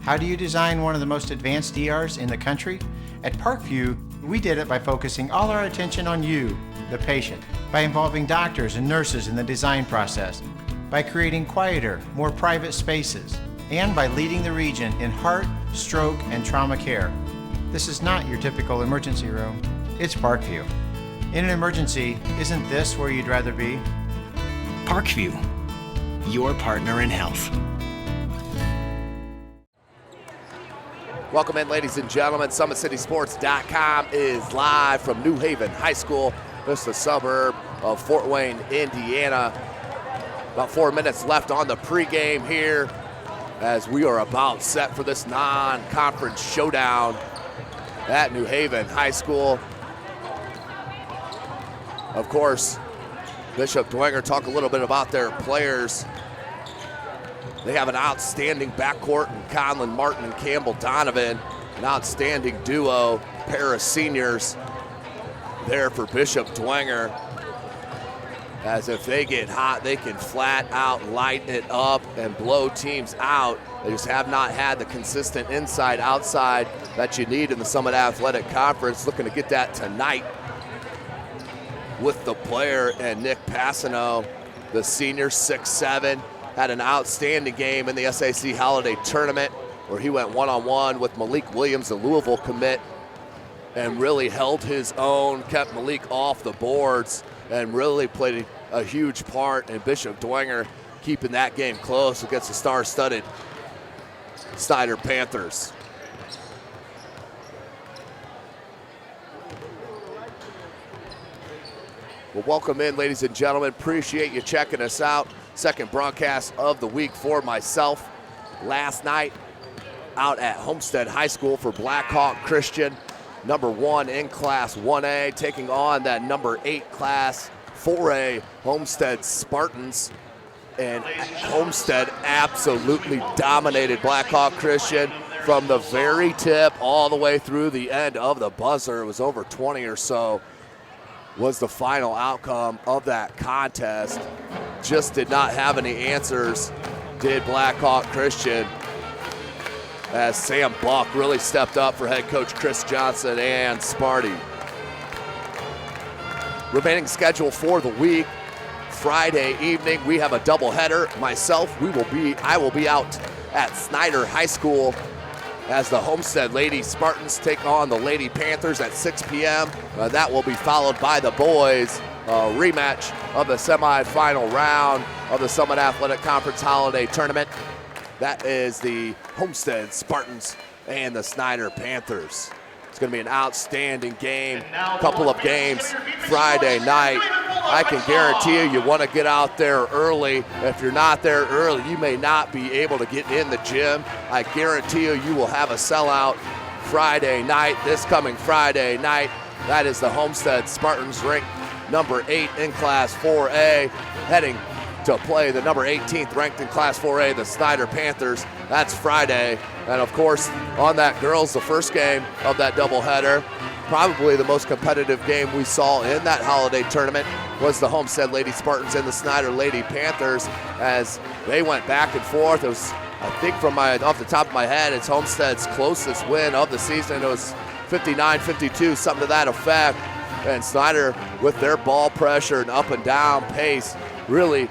How do you design one of the most advanced ERs in the country? At Parkview, we did it by focusing all our attention on you, the patient, by involving doctors and nurses in the design process, by creating quieter, more private spaces, and by leading the region in heart, stroke, and trauma care. This is not your typical emergency room. It's Parkview. In an emergency, isn't this where you'd rather be? Parkview, your partner in health. Welcome in, ladies and gentlemen. SummitCitySports.com is live from New Haven High School, just a suburb of Fort Wayne, Indiana. About 4 minutes left on the pregame here as we are about set for this non-conference showdown at New Haven High School. Of course, Bishop Dwenger talked a little bit about their players. They have an outstanding backcourt in Conlon Martin and Campbell Donovan, an outstanding duo, pair of seniors there for Bishop Dwenger. As if they get hot, they can flat out light it up and blow teams out. They just have not had the consistent inside-outside that you need in the Summit Athletic Conference. Looking to get that tonight with the player and Nick Passano, the senior, 6'7", had an outstanding game in the SAC Holiday Tournament where he went one-on-one with Malik Williams, the Louisville commit, and really held his own, kept Malik off the boards, and really played a huge part in Bishop Dwenger keeping that game close against the star-studded Snyder Panthers. Well, welcome in, ladies and gentlemen. Appreciate you checking us out. Second broadcast of the week for myself. Last night out at Homestead High School for Blackhawk Christian, number 1 in Class 1A, taking on that number 8 Class 4A Homestead Spartans. And Homestead absolutely dominated Blackhawk Christian from the very tip all the way through the end of the buzzer. It was over 20 or so was the final outcome of that contest. Just did not have any answers, did Blackhawk Christian, as Sam Buck really stepped up for head coach Chris Johnson and Sparty. Remaining schedule for the week, Friday evening, we have a doubleheader. I will be out at Snyder High School as the Homestead Lady Spartans take on the Lady Panthers at 6 p.m. That will be followed by the boys, rematch of the semifinal round of the Summit Athletic Conference Holiday Tournament. That is the Homestead Spartans and the Snyder Panthers. It's going to be an outstanding game, couple of games Friday night. I can guarantee you want to get out there early. If you're not there early, you may not be able to get in the gym. I guarantee you will have a sellout Friday night, this coming Friday night. That is the Homestead Spartans, ranked number 8 in Class 4A, heading to play the number 18th ranked in Class 4A, the Snyder Panthers. That's Friday. And of course, on that girls, the first game of that doubleheader, probably the most competitive game we saw in that holiday tournament, was the Homestead Lady Spartans and the Snyder Lady Panthers, as they went back and forth. It was, I think off the top of my head, it's Homestead's closest win of the season. It was 59-52, something to that effect. And Snyder, with their ball pressure and up and down pace, really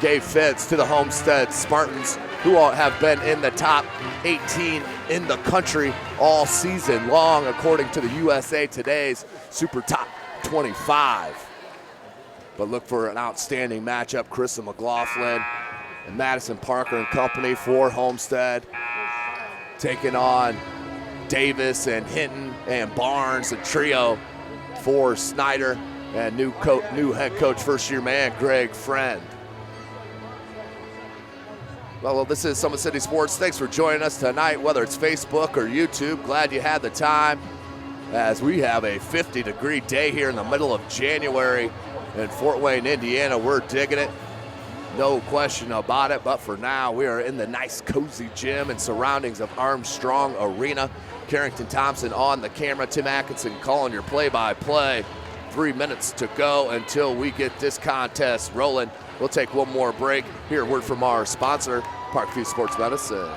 gave fits to the Homestead Spartans, who have been in the top 18 in the country all season long, according to the USA Today's Super Top 25. But look for an outstanding matchup. Carissa McLaughlin and Madison Parker and company for Homestead, taking on Davis and Hinton and Barnes, a trio for Snyder, and new head coach, first-year man, Greg Friend. Well, this is Summit City Sports. Thanks for joining us tonight, whether it's Facebook or YouTube. Glad you had the time, as we have a 50-degree day here in the middle of January in Fort Wayne, Indiana. We're digging it, no question about it. But for now, we are in the nice, cozy gym and surroundings of Armstrong Arena. Carrington Thompson on the camera, Tim Atkinson calling your play-by-play. 3 minutes to go until we get this contest rolling. We'll take one more break. Hear a word from our sponsor, Parkview Sports Medicine.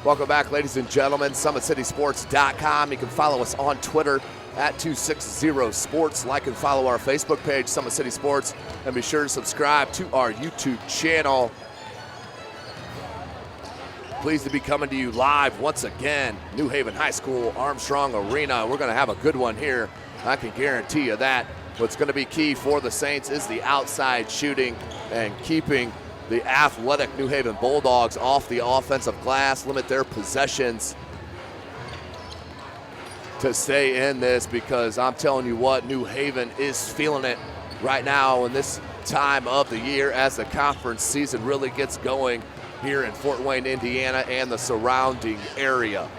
Welcome back, ladies and gentlemen. SummitCitySports.com. You can follow us on Twitter at 260sports. Like and follow our Facebook page, Summit City Sports, and be sure to subscribe to our YouTube channel. Pleased to be coming to you live once again, New Haven High School, Armstrong Arena. We're going to have a good one here. I can guarantee you that. What's going to be key for the Saints is the outside shooting and keeping the athletic New Haven Bulldogs off the offensive glass, limit their possessions to stay in this, because I'm telling you what, New Haven is feeling it right now in this time of the year as the conference season really gets going here in Fort Wayne, Indiana, and the surrounding area.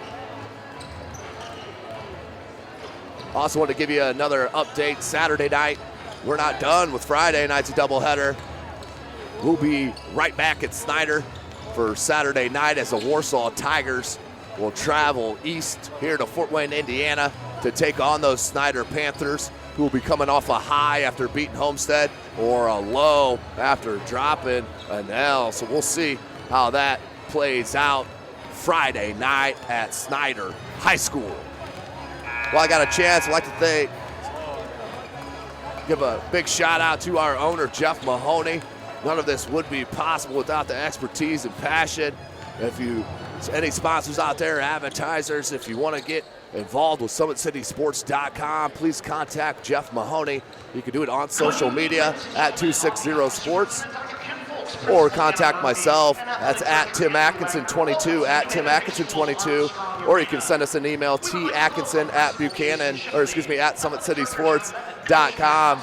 Also want to give you another update. Saturday night, we're not done with Friday night's doubleheader. We'll be right back at Snyder for Saturday night as the Warsaw Tigers will travel east here to Fort Wayne, Indiana to take on those Snyder Panthers, who will be coming off a high after beating Homestead or a low after dropping an L. So we'll see how that plays out Friday night at Snyder High School. Well, I got a chance, I'd like to give a big shout out to our owner, Jeff Mahoney. None of this would be possible without the expertise and passion. Any sponsors out there, advertisers, if you want to get involved with SummitCitySports.com, please contact Jeff Mahoney. You can do it on social media at 260sports, or contact myself. That's at Tim Atkinson22, at Tim Atkinson22, or you can send us an email, TAtkinson@SummitCitySports.com,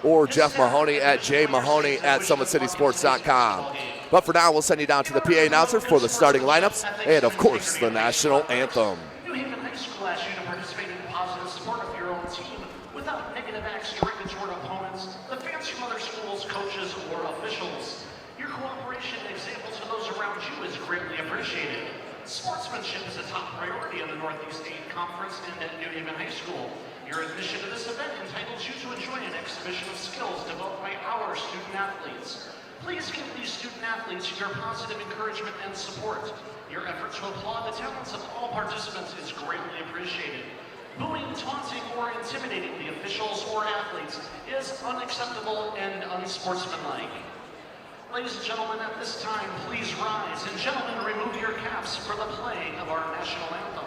or Jeff Mahoney at jmahoney at SummitCitySports.com. But for now, we'll send you down to the PA announcer for the starting lineups and, of course, the national anthem. New Haven High School asks you to participate in positive support of your own team without negative acts directed toward opponents, the fans from other schools, coaches, or officials. Your cooperation and example to those around you is greatly appreciated. Sportsmanship is a top priority in the Northeast 8 Conference and at New Haven High School. Your admission to this event entitles you to enjoy an exhibition of skills developed by our student athletes. Please give these student athletes your positive encouragement and support. Your effort to applaud the talents of all participants is greatly appreciated. Booing, taunting, or intimidating the officials or athletes is unacceptable and unsportsmanlike. Ladies and gentlemen, at this time, please rise, and gentlemen, remove your caps for the playing of our national anthem.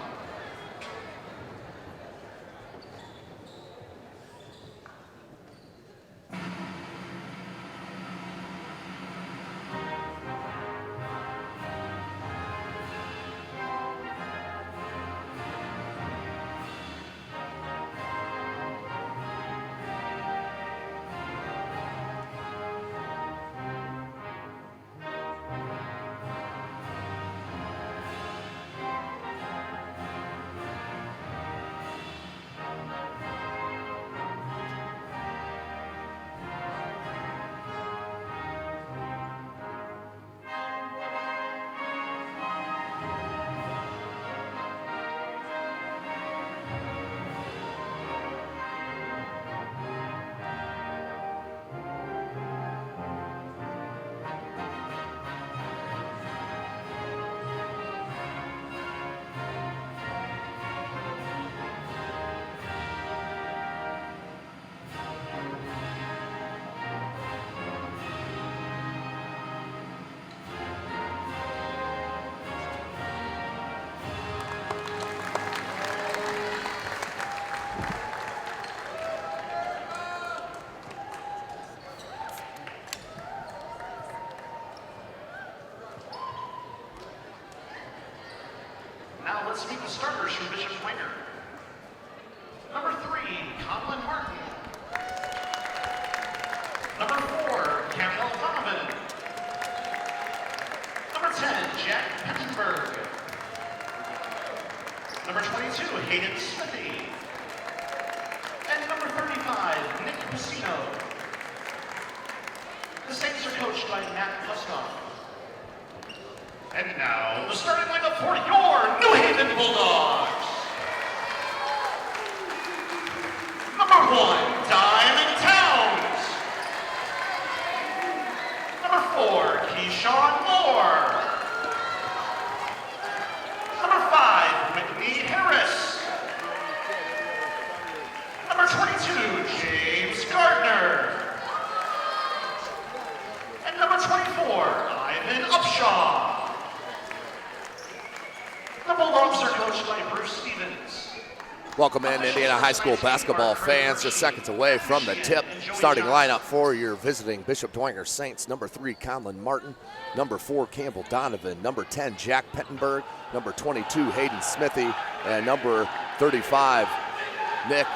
Now let's meet the starters from Bishop Dwenger. Number 3, Conlon Martin. Number 4, Campbell Donovan. Number 10, Jack Pettenberg. Number 22, Hayden Smithy. And number 35, Nick Pacino. The Saints are coached by Matt Kuskoff. And now, the starting lineup for your New Haven Bulldogs. Number 1, Diamond Towns. Number 4, Keyshawn Moore. number 24, Ivan Upshaw. The Bulldogs are coached by Bruce Stevens. Welcome in, Indiana High School basketball fans. Just seconds away from the tip. Starting lineup for your visiting Bishop Dwenger Saints. Number 3, Conlon Martin. Number 4, Campbell Donovan. Number 10, Jack Pettenberg. Number 22, Hayden Smithy. And number 35, Nick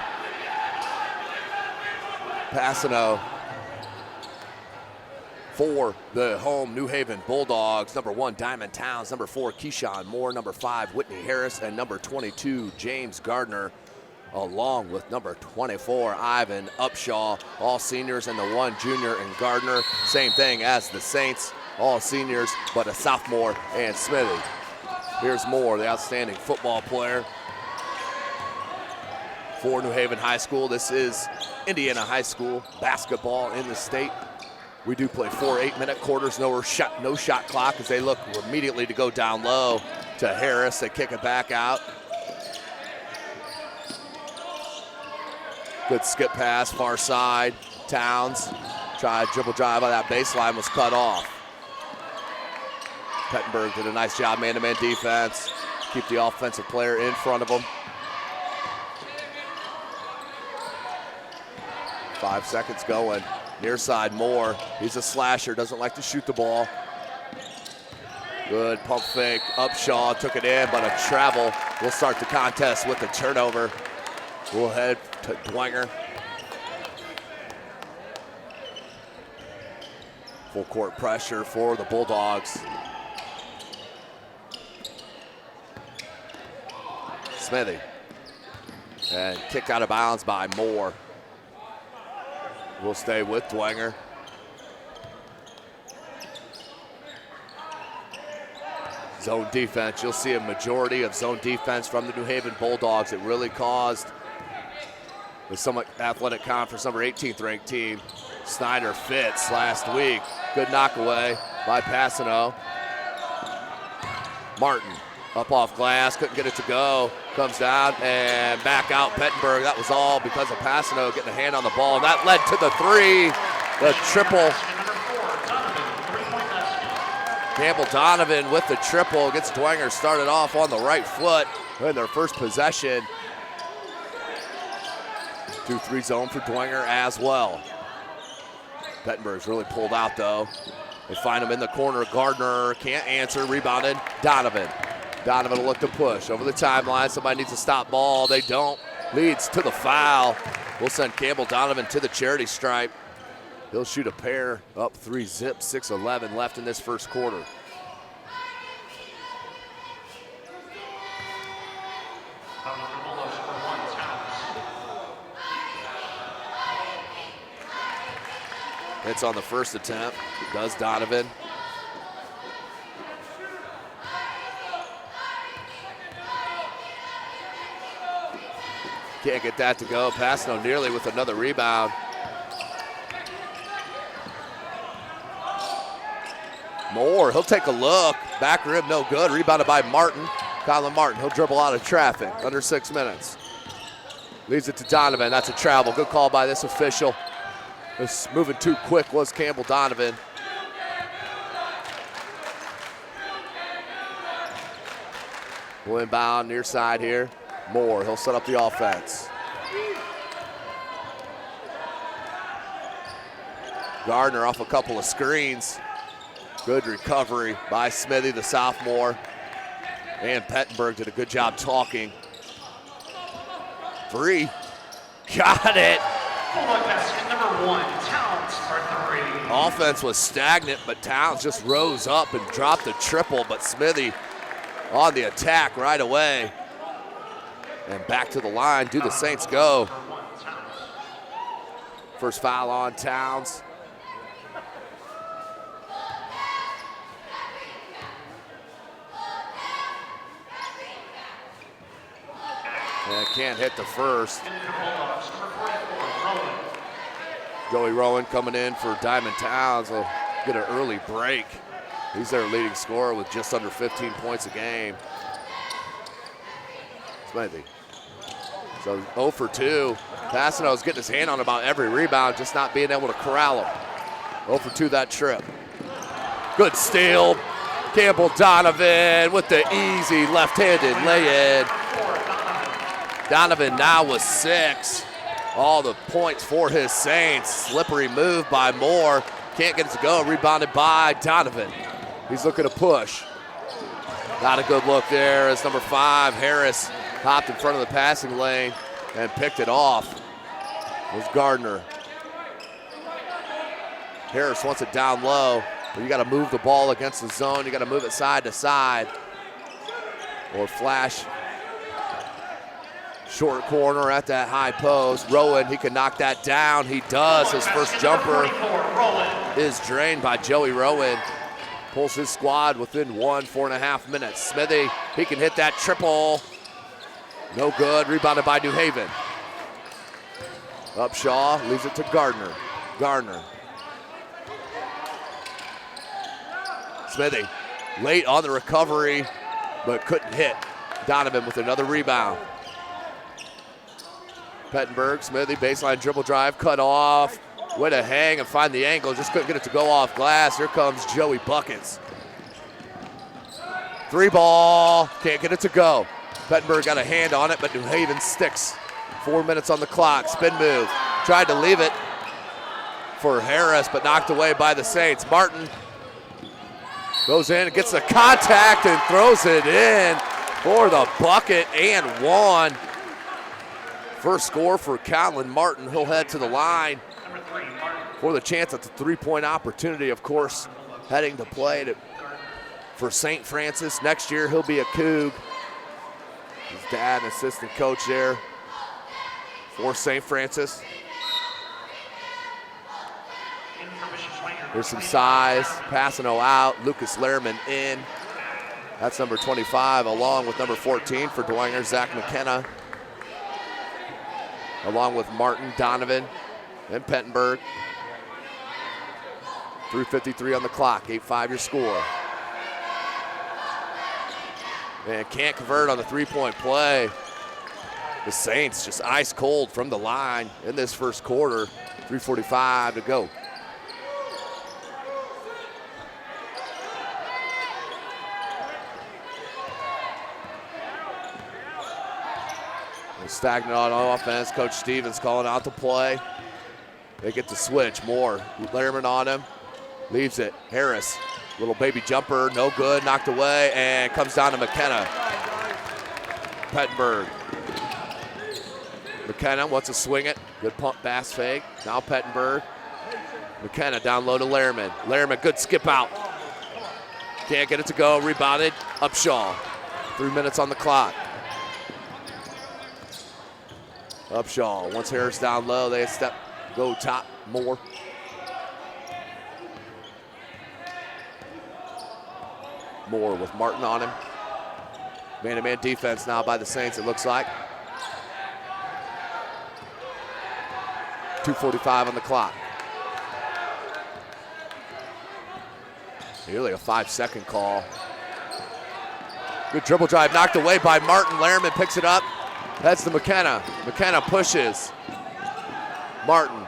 Passano. For the home New Haven Bulldogs, number 1, Diamond Towns, number 4, Keyshawn Moore, number 5, Whitney Harris, and number 22, James Gardner, along with number 24, Ivan Upshaw, all seniors, and the 1 junior and Gardner. Same thing as the Saints, all seniors, but a sophomore and Smithy. Here's Moore, the outstanding football player for New Haven High School. This is Indiana High School basketball in the state. We do play 4 8-minute quarters, no shot clock, as they look immediately to go down low to Harris. They kick it back out. Good skip pass, far side. Towns tried dribble drive on that baseline, was cut off. Pettenberg did a nice job, man-to-man defense. Keep the offensive player in front of him. 5 seconds going. Near side, Moore. He's a slasher, doesn't like to shoot the ball. Good pump fake. Upshaw took it in, but a travel will start the contest with the turnover. We'll head to Dwenger. Full court pressure for the Bulldogs. Smithy. And kicked out of bounds by Moore. We'll stay with Dwenger. Zone defense, you'll see a majority of zone defense from the New Haven Bulldogs. It really caused the Summit Athletic Conference number 18th ranked team, Snyder Fitz, last week. Good knockaway by Passano. Martin up off glass, couldn't get it to go. Comes down and back out Pettenberg. That was all because of Passano getting a hand on the ball. And that led to the 3, the triple. Campbell Donovan with the triple gets Dwenger started off on the right foot in their first possession. 2-3 zone for Dwenger as well. Pettenberg's really pulled out though. They find him in the corner. Gardner can't answer, rebounded. Donovan will look to push over the timeline. Somebody needs to stop ball. They don't. Leads to the foul. We'll send Campbell Donovan to the charity stripe. He'll shoot a pair, up 3 zip, 6:11 left in this first quarter. It's on the first attempt. Does Donovan. Can't get that to go. Passano nearly with another rebound. Moore, he'll take a look. Back rim, no good. Rebounded by Martin. Conlon Martin, he'll dribble out of traffic. Under 6 minutes. Leaves it to Donovan. That's a travel. Good call by this official. This moving too quick was Campbell Donovan. We'll inbound near side here. Moore, he'll set up the offense. Gardner off a couple of screens. Good recovery by Smithy, the sophomore. And Pettenberg did a good job talking. 3. Got it. Basket number 1, Towns for 3. Offense was stagnant, but Towns just rose up and dropped a triple, but Smithy on the attack right away. And back to the line, do the Saints go. First foul on Towns. And can't hit the first. Joey Rowan coming in for Diamond Towns will get an early break. He's their leading scorer with just under 15 points a game. Smithy. So 0 for 2. Passano's getting his hand on about every rebound, just not being able to corral him. 0 for 2 that trip. Good steal. Campbell Donovan with the easy left-handed lay-in. Donovan now with 6. All the points for his Saints. Slippery move by Moore. Can't get it to go. Rebounded by Donovan. He's looking to push. Not a good look there as number 5, Harris, hopped in front of the passing lane and picked it off. It was Gardner. Harris wants it down low, but you got to move the ball against the zone. You got to move it side to side or flash. Short corner at that high post. Rowan, he can knock that down. He does. His first jumper is drained by Joey Rowan. Pulls his squad within 4.5 minutes. Smithy, he can hit that triple. No good. Rebounded by New Haven. Upshaw leaves it to Gardner. Gardner. Smithy, late on the recovery, but couldn't hit. Donovan with another rebound. Pettenberg, Smithy, baseline dribble drive, cut off. Way to hang and find the angle, just couldn't get it to go off glass. Here comes Joey Buckets. 3 ball, can't get it to go. Pettenberg got a hand on it, but New Haven sticks. 4 minutes on the clock, spin move. Tried to leave it for Harris, but knocked away by the Saints. Martin goes in, gets the contact and throws it in for the bucket and 1. First score for Colin Martin. He'll head to the line for the chance at the 3-point opportunity, of course, heading to play for St. Francis. Next year, he'll be a Coug. His dad, an assistant coach there for St. Francis. There's some size. Passano out. Lucas Lehrman in. That's number 25, along with number 14 for Dwenger, Zach McKenna. Along with Martin, Donovan, and Pettenberg. 3:53 on the clock, 8-5 your score. And can't convert on the 3-point play. The Saints just ice cold from the line in this first quarter. 3:45 to go. Stagnant on offense. Coach Stevens calling out the play. They get the switch. Moore, Lehrman on him. Leaves it. Harris, little baby jumper, no good, knocked away, and comes down to McKenna. Pettenberg. McKenna wants to swing it. Good pump pass fake. Now Pettenberg. McKenna down low to Lehrman. Lehrman, good skip out. Can't get it to go. Rebounded. Upshaw. 3 minutes on the clock. Upshaw, once Harris down low, they go top, Moore. Moore with Martin on him. Man-to-man defense now by the Saints, it looks like. 2:45 on the clock. Nearly a 5-second call. Good dribble drive, knocked away by Martin. Lehrman picks it up. That's to McKenna. McKenna pushes. Martin.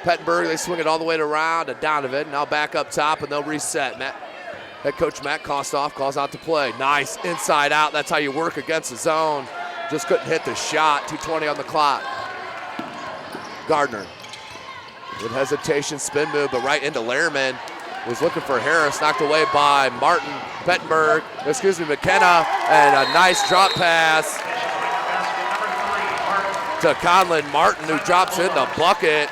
Pettenberg, they swing it all the way around to Donovan. Now back up top and they'll reset. Head coach Matt Kostoff calls out to play. Nice inside out. That's how you work against the zone. Just couldn't hit the shot. 2:20 on the clock. Gardner. With hesitation, spin move, but right into Lehrman. Was looking for Harris. Knocked away by Martin. McKenna. And a nice drop pass to Conlon Martin, who drops in the bucket.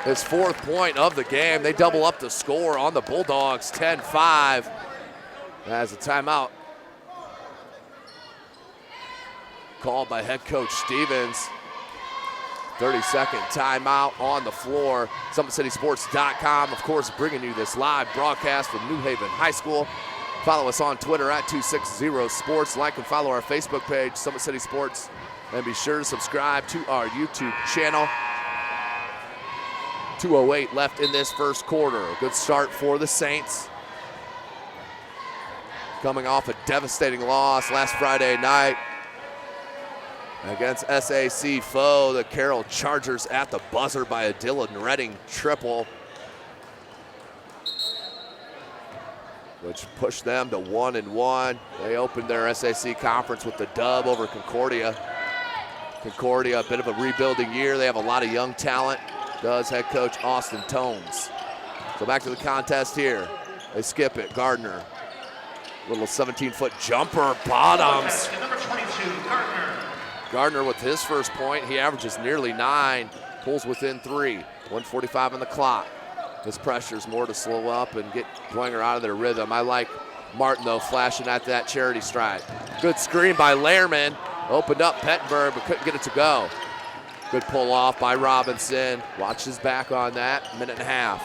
His 4th point of the game. They double up the score on the Bulldogs, 10-5. As a timeout called by head coach Stevens. 30-second timeout on the floor. SummitCitySports.com, of course, bringing you this live broadcast from New Haven High School. Follow us on Twitter at 260sports. Like and follow our Facebook page, Summit City Sports. And be sure to subscribe to our YouTube channel. 2:08 left in this first quarter. A good start for the Saints. Coming off a devastating loss last Friday night against SAC foe, the Carroll Chargers at the buzzer by a Dylan Redding triple. which pushed them to 1-1. They opened their SAC conference with the dub over Concordia. Concordia, a bit of a rebuilding year. They have a lot of young talent, does head coach Austin Tones. So back to the contest here. They skip it, Gardner. Little 17-foot jumper, bottoms. Number 22, Gardner. Gardner with his first point. He averages nearly 9, pulls within 3. 1:45 on the clock. This pressure's more to slow up and get Dwenger out of their rhythm. I like Martin, though, flashing at that charity stripe. Good screen by Lehrman. Opened up Pettenberg, but couldn't get it to go. Good pull off by Robinson. Watch his back on that. Minute and a half.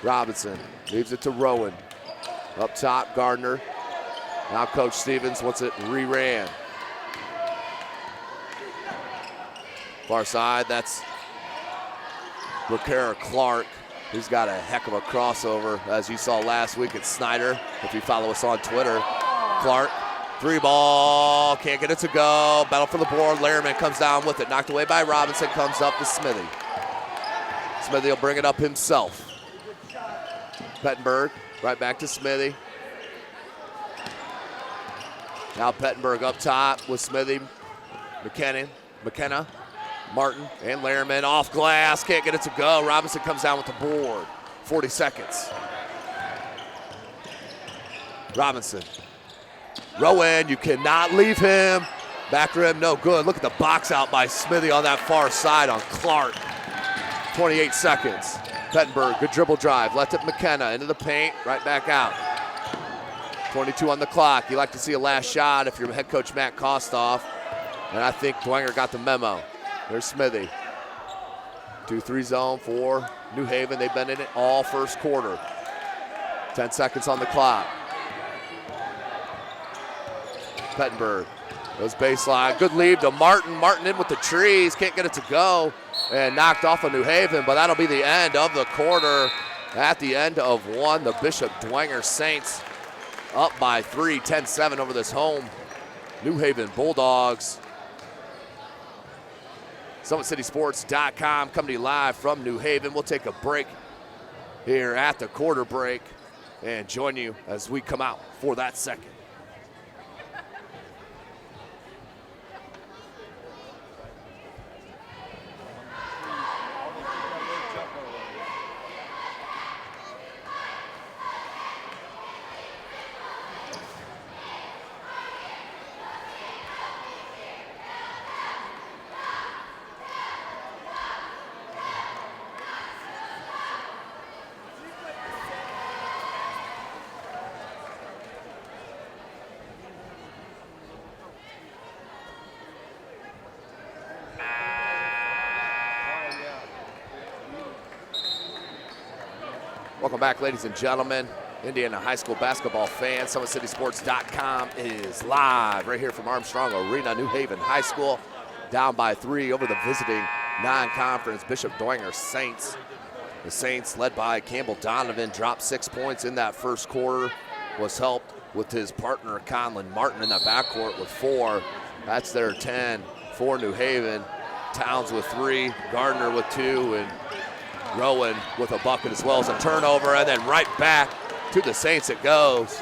Robinson leaves it to Rowan. Up top, Gardner. Now Coach Stevens wants it re-ran. Far side, that's Brooker Clark. He's got a heck of a crossover, as you saw last week at Snyder. If you follow us on Twitter, Clark, 3-ball, can't get it to go. Battle for the board, Lehrman comes down with it. Knocked away by Robinson, comes up to Smithy. Smithy will bring it up himself. Pettenberg, right back to Smithy. Now Pettenberg up top with Smithy, McKenna, Martin, and Lehrman off glass, can't get it to go. Robinson comes down with the board. 40 seconds. Robinson. Rowan, you cannot leave him. Back rim, no good. Look at the box out by Smithy on that far side on Clark. 28 seconds. Pettenberg, good dribble drive. Left it McKenna into the paint, right back out. 22 on the clock. You like to see a last shot if you're head coach Matt Kostoff. And I think Dwenger got the memo. There's Smithy. 2-3 zone for New Haven. They've been in it all first quarter. 10 seconds on the clock. Pettenberg goes baseline. Good lead to Martin. Martin in with the trees. Can't get it to go. And knocked off of New Haven, but that'll be the end of the quarter. At the end of one, the Bishop Dwenger Saints up by 3, 10-7 over this home New Haven Bulldogs. SummitCitySports.com coming to you live from New Haven. We'll take a break here at the quarter break and join you as we come out for that second. Welcome back, ladies and gentlemen. Indiana high school basketball fans. SummitCitySports.com is live right here from Armstrong Arena, New Haven High School. Down by 3 over the visiting non-conference Bishop Dwenger Saints. The Saints, led by Campbell Donovan, dropped 6 points in that first quarter. Was helped with his partner, Conlon Martin, in that backcourt with 4. That's their 10 for New Haven. Towns with 3, Gardner with 2, and Rowan with a bucket as well as a turnover, and then right back to the Saints it goes.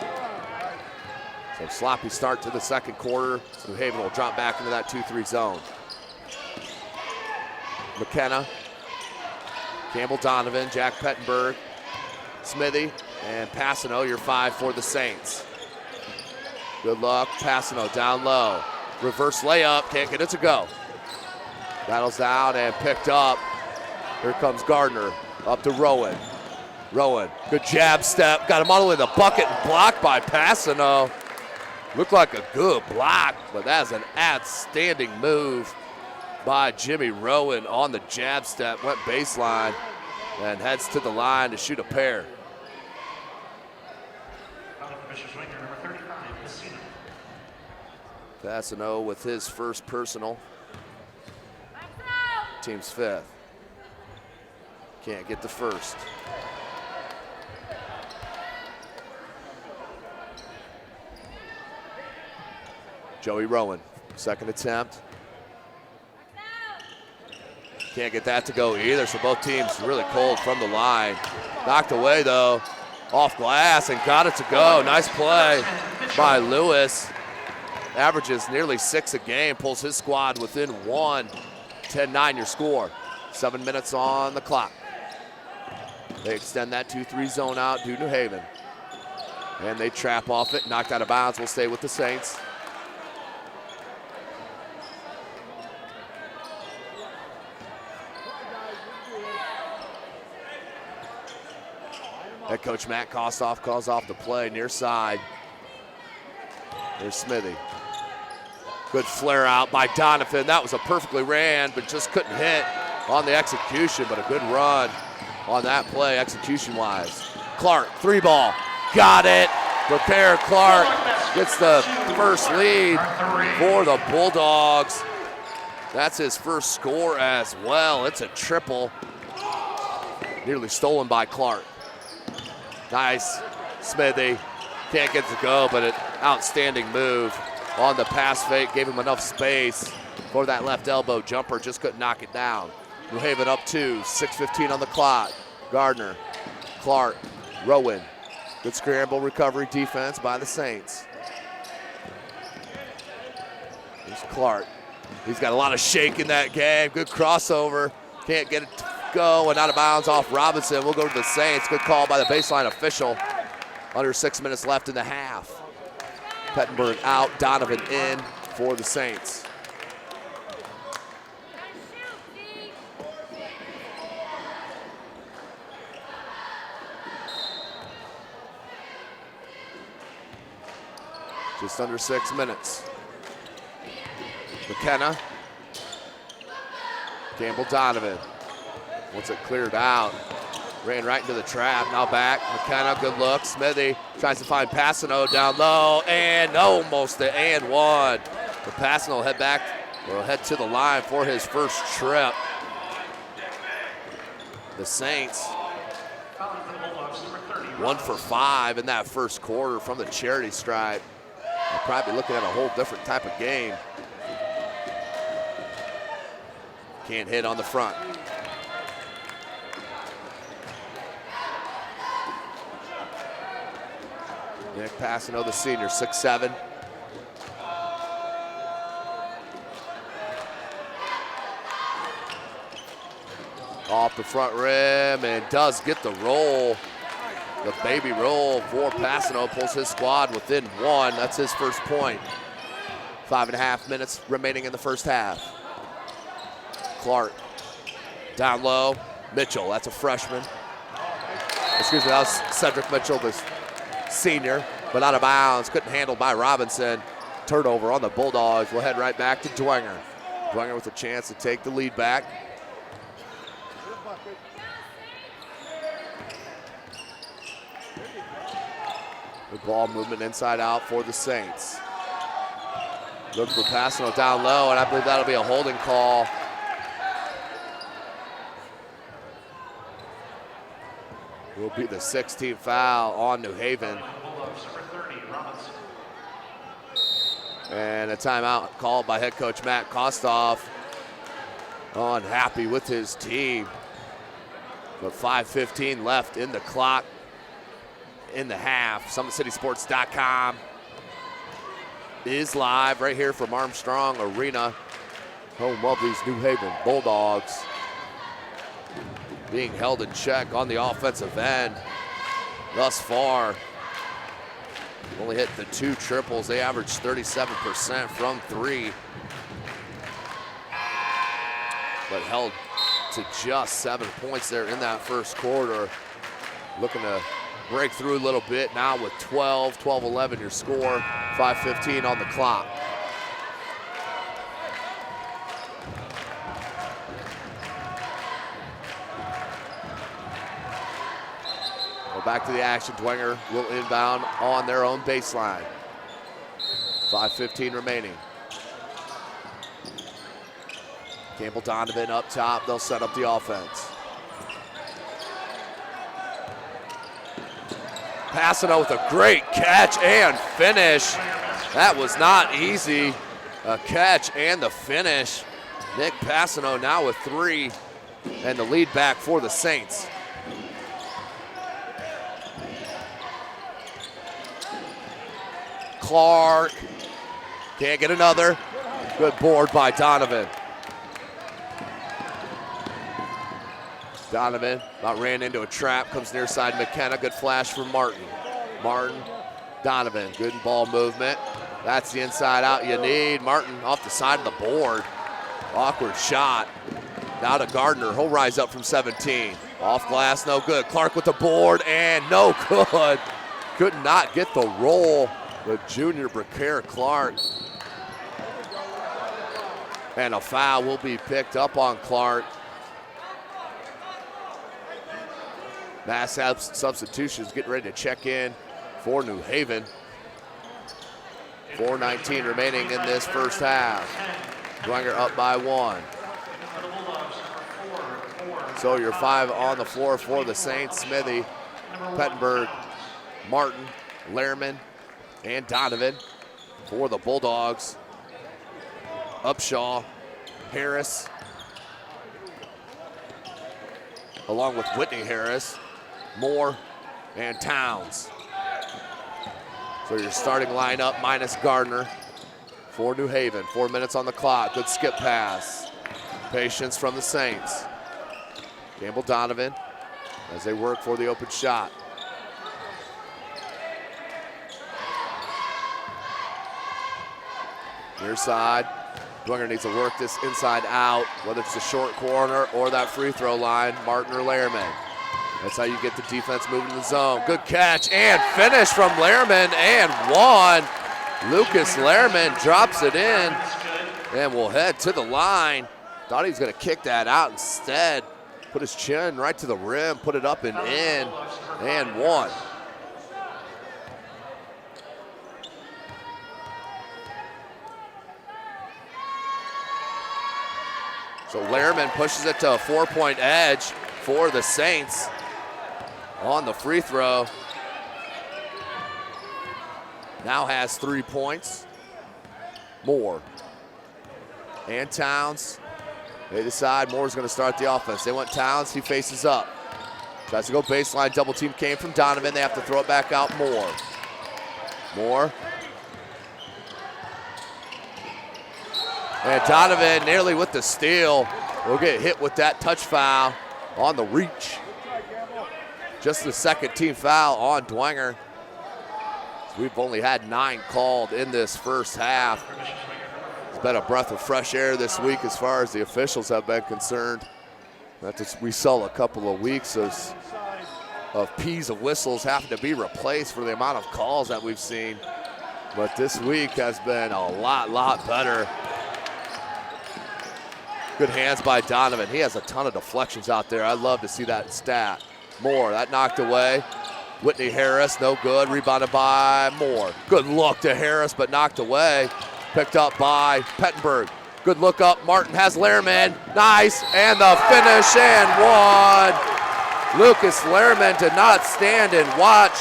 So sloppy start to the second quarter. New Haven will drop back into that 2-3 zone. McKenna, Campbell Donovan, Jack Pettenberg, Smithy, and Passano, your 5 for the Saints. Good luck, Passano down low. Reverse layup, can't get it to go. Battles down and picked up. Here comes Gardner, up to Rowan. Rowan, good jab step, got him all the way to the bucket and blocked by Passano. Looked like a good block, but that's an outstanding move by Jimmy Rowan on the jab step, went baseline and heads to the line to shoot a pair. Passano with his first personal. Team's 5th. Can't get the first. Joey Rowan, second attempt. Can't get that to go either, so both teams really cold from the line. Knocked away though Off glass and got it to go. Nice play by Lewis. Averages nearly 6 a game, pulls his squad within 1. 10-9 your score. 7 minutes on the clock. They extend that 2-3 zone out to New Haven. And they trap off it, knocked out of bounds, will stay with the Saints. Head coach Matt Kostoff calls off the play near side. There's Smithy. Good flare out by Donovan. That was a perfectly ran, but just couldn't hit on the execution, but a good run on that play execution-wise. Clark, 3-ball, got it. Prepare Clark gets the first lead for the Bulldogs. That's his first score as well. It's a triple. Nearly stolen by Clark. Nice, Smithy. Can't get to go, but an outstanding move on the pass fake. Gave him enough space for that left elbow jumper. Just couldn't knock it down. New Haven up 2, 6:15 on the clock. Gardner, Clark, Rowan. Good scramble recovery defense by the Saints. Here's Clark. He's got a lot of shake in that game. Good crossover. Can't get it to go and out of bounds off Robinson. We'll go to the Saints. Good call by the baseline official. Under 6 minutes left in the half. Pettenberg out, Donovan in for the Saints. Just under 6 minutes. McKenna. Campbell Donovan. Once it cleared out, ran right into the trap. Now back. McKenna, good look. Smithy tries to find Passano down low and almost the and one. But Passano will head to the line for his first trip. The Saints 1 for 5 in that first quarter from the charity stripe. They'll probably be looking at a whole different type of game. Can't hit on the front. Nick Passano, the senior, 6'7". Off the front rim and does get the roll. The baby roll for Passano, pulls his squad within 1. That's his first point. 5.5 minutes remaining in the first half. Clark down low. Mitchell, that's a freshman. Excuse me, that was Cedric Mitchell, the senior, but out of bounds. Couldn't handle by Robinson. Turnover on the Bulldogs. We'll head right back to Dwenger. Dwenger with a chance to take the lead back. Good ball movement inside out for the Saints. Look for Passano down low, and I believe that'll be a holding call. Will be the 16th foul on New Haven. And a timeout called by head coach Matt Kostoff. Unhappy with his team. But 5:15 left in the clock in the half. SummitCitySports.com is live right here from Armstrong Arena, home of these New Haven Bulldogs. Being held in check on the offensive end thus far. Only hit the 2 triples. They averaged 37% from 3. But held to just 7 points there in that first quarter. Looking to break through a little bit now with 12-11 your score. 5:15 on the clock. Back to the action. Dwenger will inbound on their own baseline. 5:15 remaining. Campbell Donovan up top. They'll set up the offense. Passano with a great catch and finish. That was not easy. A catch and the finish. Nick Passano now with 3 and the lead back for the Saints. Clark. Can't get another. Good board by Donovan. Donovan about ran into a trap, comes near side McKenna. Good flash for Martin. Martin, Donovan, good ball movement. That's the inside out you need. Martin off the side of the board. Awkward shot. Now to Gardner, he'll rise up from 17. Off glass, no good. Clark with the board and no good. Could not get the roll with junior Bracaire Clark. And a foul will be picked up on Clark. Mass substitutions getting ready to check in for New Haven. 4:19 remaining in this first half. Dwenger up by 1. So your 5 on the floor for the Saints: Smithy, Pettenberg, Martin, Lehrman, and Donovan. For the Bulldogs, Upshaw, Harris, along with Whitney Harris, Moore, and Towns. So your starting lineup minus Gardner for New Haven. 4 minutes on the clock. Good skip pass. Patience from the Saints. Campbell Donovan as they work for the open shot. Near side. Dwenger needs to work this inside out, whether it's the short corner or that free throw line, Martin or Lehrman. That's how you get the defense moving in the zone. Good catch and finish from Lehrman and 1. Lucas Lehrman drops it in and will head to the line. Thought he was going to kick that out instead. Put his chin right to the rim, put it up and in, and 1. So Lehrman pushes it to a 4-point edge for the Saints on the free throw. Now has 3 points. Moore and Towns. They decide Moore's going to start the offense. They want Towns. He faces up. Tries to go baseline. Double team came from Donovan. They have to throw it back out. Moore. Moore. And Donovan nearly with the steal. Will get hit with that touch foul on the reach. Just the second team foul on Dwenger. So we've only had 9 called in this first half. It's been a breath of fresh air this week as far as the officials have been concerned. We saw a couple of weeks of P's of whistles having to be replaced for the amount of calls that we've seen. But this week has been a lot better. Good hands by Donovan. He has a ton of deflections out there. I'd love to see that stat. Moore, that knocked away. Whitney Harris, no good. Rebounded by Moore. Good look to Harris, but knocked away. Picked up by Pettenberg. Good look up. Martin has Lehrman. Nice. And the finish and 1. Lucas Lehrman did not stand and watch.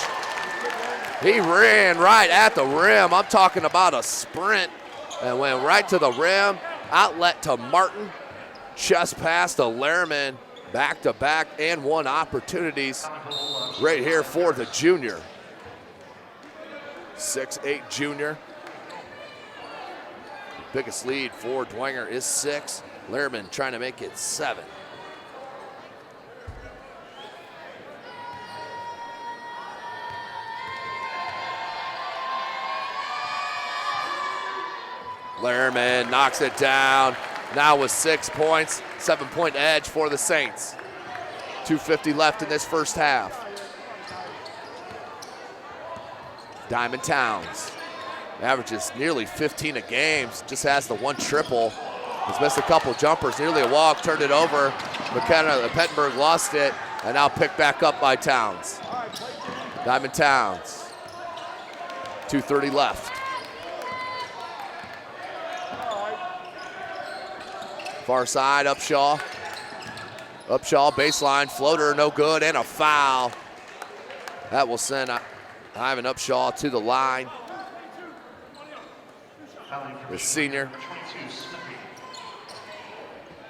He ran right at the rim. I'm talking about a sprint and went right to the rim. Outlet to Martin. Chest pass to Lehrman. Back-to-back and 1 opportunities right here for the junior. 6'8" junior. Biggest lead for Dwenger is 6. Lehrman trying to make it 7. Lehrman knocks it down. Now with 6 points, 7-point edge for the Saints. 2:50 left in this first half. Diamond Towns averages nearly 15 a game, just has the 1 triple. He's missed a couple jumpers, nearly a walk, turned it over. McKenna, Pettenberg lost it, and now picked back up by Towns. Diamond Towns. 2:30 left. Far side, Upshaw. Upshaw, baseline, floater, no good, and a foul. That will send Ivan Upshaw to the line. The senior.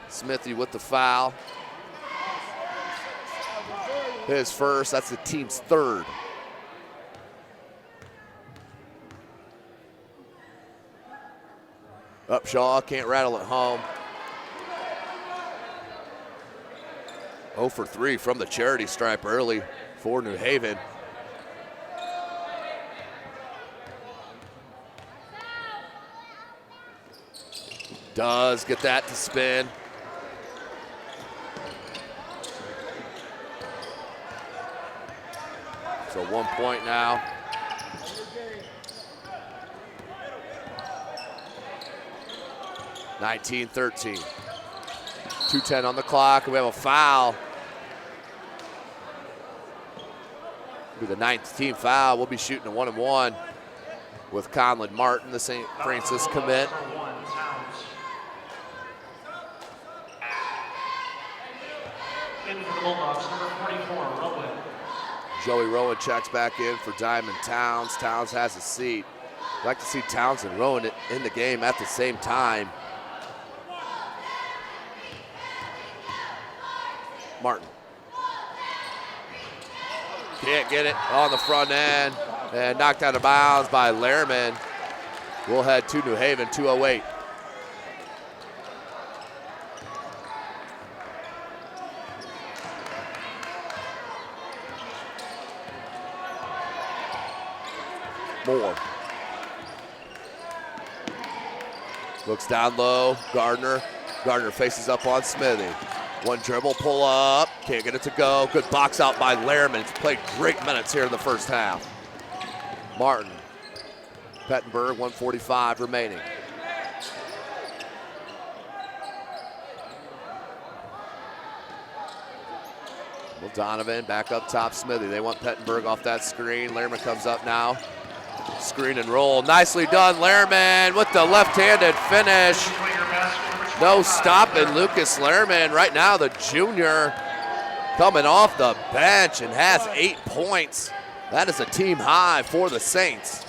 Smithy with the foul. His first, that's the team's 3rd. Upshaw can't rattle it home. 0 for 3 from the charity stripe early for New Haven. Does get that to spin. So 1 point now. (19-13). 2:10 on the clock, and we have a foul. Be the 9th team foul. We'll be shooting a 1-and-1 with Conlon Martin, the St. Francis commit. In for the Bulldogs, number 44, Rowan. Joey Rowan checks back in for Diamond Towns. Towns has a seat. I'd like to see Towns and Rowan in the game at the same time. Martin. Can't get it on the front end, and knocked out of bounds by Lehrman. We'll head to New Haven, 2:08. Moore. Looks down low, Gardner. Gardner faces up on Smithy. One dribble, pull up, can't get it to go. Good box out by Lehrman. He's played great minutes here in the first half. Martin. Pettenberg, 1:45 remaining. Well, Donovan back up top, Smithy. They want Pettenberg off that screen. Lehrman comes up now. Screen and roll, nicely done. Lehrman with the left-handed finish. No stopping Lucas Lehrman. Right now, the junior coming off the bench and has 8 points. That is a team high for the Saints.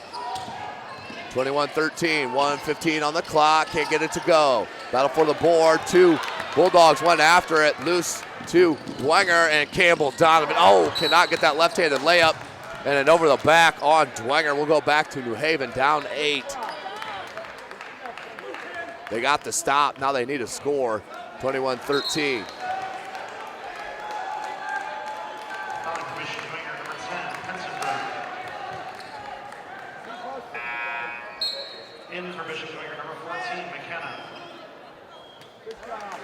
21-13, 1:15 on the clock. Can't get it to go. Battle for the board. 2 Bulldogs went after it. Loose to Dwenger and Campbell Donovan. Oh, cannot get that left-handed layup. And then over the back on Dwenger. We'll go back to New Haven, down 8. They got the stop. Now they need a score. 21-13. In for Michigan Dwenger, number 14, McKenna.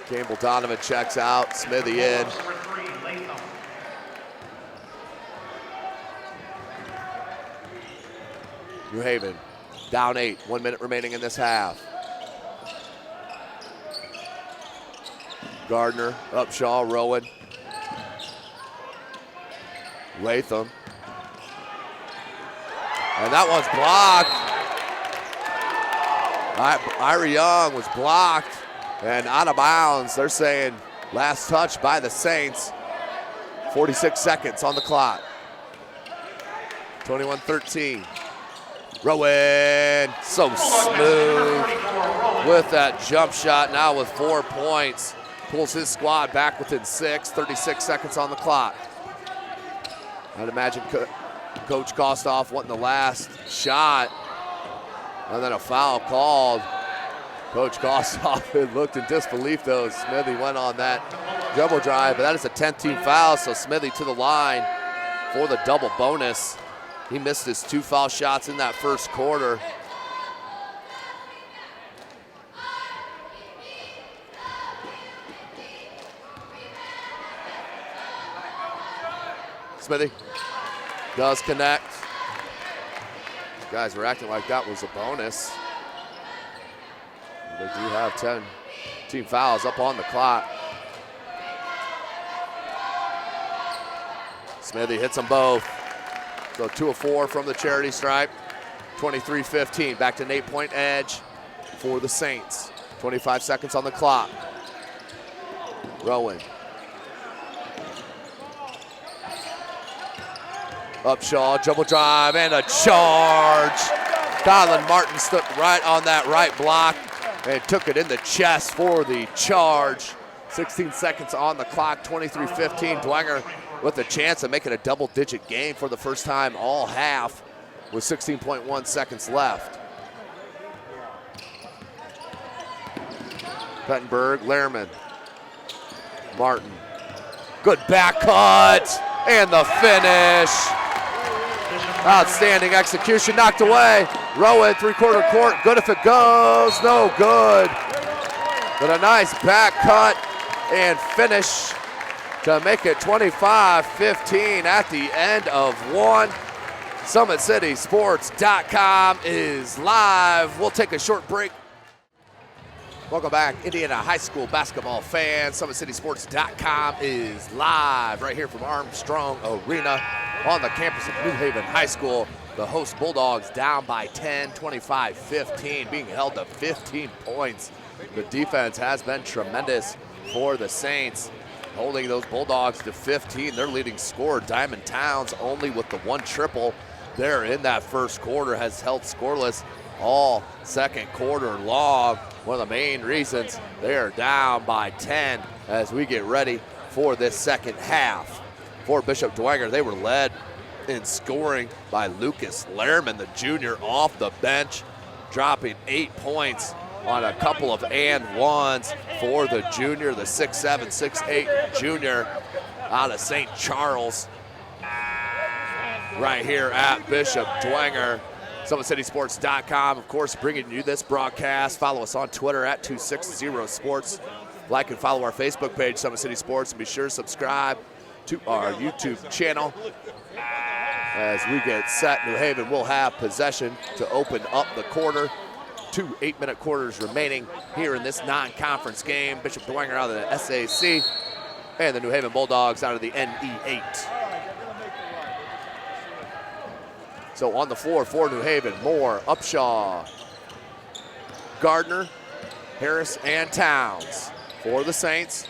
Campbell Donovan checks out. Smithy in. Number 3, Latham. New Haven down 8. 1 minute remaining in this half. Gardner, Upshaw, Rowan. Latham. And that one's blocked. Ira Young was blocked and out of bounds. They're saying last touch by the Saints. 46 seconds on the clock. 21-13. Rowan, so smooth with that jump shot. Now with 4 points. Pulls his squad back within 6. 36 seconds on the clock. I'd imagine Coach Kostoff wanting the last shot. And then a foul called. Coach Kostoff looked in disbelief though. Smithy went on that double drive, but that is a 10th team foul, so Smithy to the line for the double bonus. He missed his 2 foul shots in that first quarter. Smithy does connect. Guys were acting like that was a bonus. They do have 10 team fouls up on the clock. Smithy hits them both. So 2 of 4 from the charity stripe. 23-15, back to an 8-point edge for the Saints. 25 seconds on the clock. Rowan. Upshaw, double drive, and a charge. Conlon Martin stood right on that right block and took it in the chest for the charge. 16 seconds on the clock, 23-15. Dwenger with a chance of making a double-digit game for the first time all half with 16.1 seconds left. Pettenberg, Lehrman, Martin. Good back cut, and the finish. Outstanding execution, knocked away. Rowan, three-quarter court, good if it goes, no good. But a nice back cut and finish to make it 25-15 at the end of one. SummitCitySports.com is live. We'll take a short break. Welcome back, Indiana high school basketball fans. SummitCitySports.com is live right here from Armstrong Arena on the campus of New Haven High School. The host Bulldogs down by 10, 25-15, being held to 15 points. The defense has been tremendous for the Saints, holding those Bulldogs to 15. Their leading scorer, Diamond Towns, only with the one triple there in that first quarter, has held scoreless all second quarter long. One of the main reasons they are down by 10 as we get ready for this second half. For Bishop Dwenger, they were led in scoring by Lucas Lehrman, the junior, off the bench, dropping 8 points on a couple of and ones for the junior, the 6'7", 6'8" junior out of St. Charles, right here at Bishop Dwenger. SummitCitySports.com, of course, bringing you this broadcast. Follow us on Twitter at 260sports. Like and follow our Facebook page, Summit City Sports, and be sure to subscribe to our YouTube channel. As we get set, New Haven will have possession to open up the quarter. 2 8-minute quarters remaining here in this non-conference game. Bishop Dwenger out of the SAC and the New Haven Bulldogs out of the NE8. So on the floor for New Haven, Moore, Upshaw, Gardner, Harris, and Towns. For the Saints,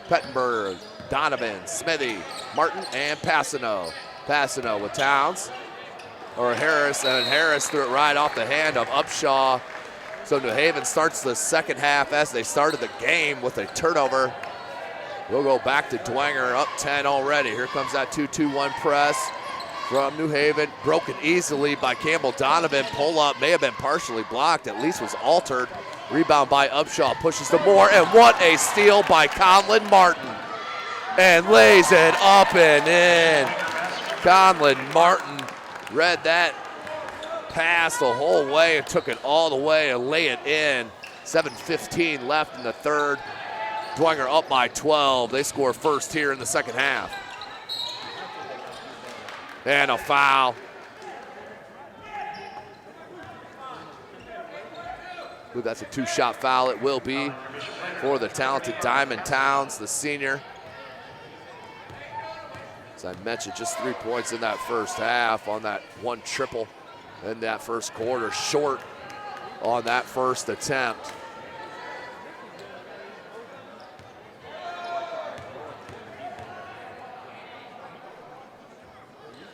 Pettenberg, Donovan, Smithy, Martin, and Passano. Passano with Towns, or Harris, and Harris threw it right off the hand of Upshaw. So New Haven starts the second half as they started the game with a turnover. We'll go back to Dwenger, up 10 already. Here comes that 2-2-1 press from New Haven, broken easily by Campbell Donovan. Pull up may have been partially blocked, at least was altered. Rebound by Upshaw, pushes to Moore, and what a steal by Conlon Martin. And lays it up and in. Conlon Martin read that pass the whole way and took it all the way and lay it in. 7:15 left in the third. Dwenger up by 12. They score first here in the second half. And a foul. I believe that's a 2-shot foul. It will be for the talented Diamond Towns, the senior. As I mentioned, just 3 points in that first half on that one triple in that first quarter, short on that first attempt.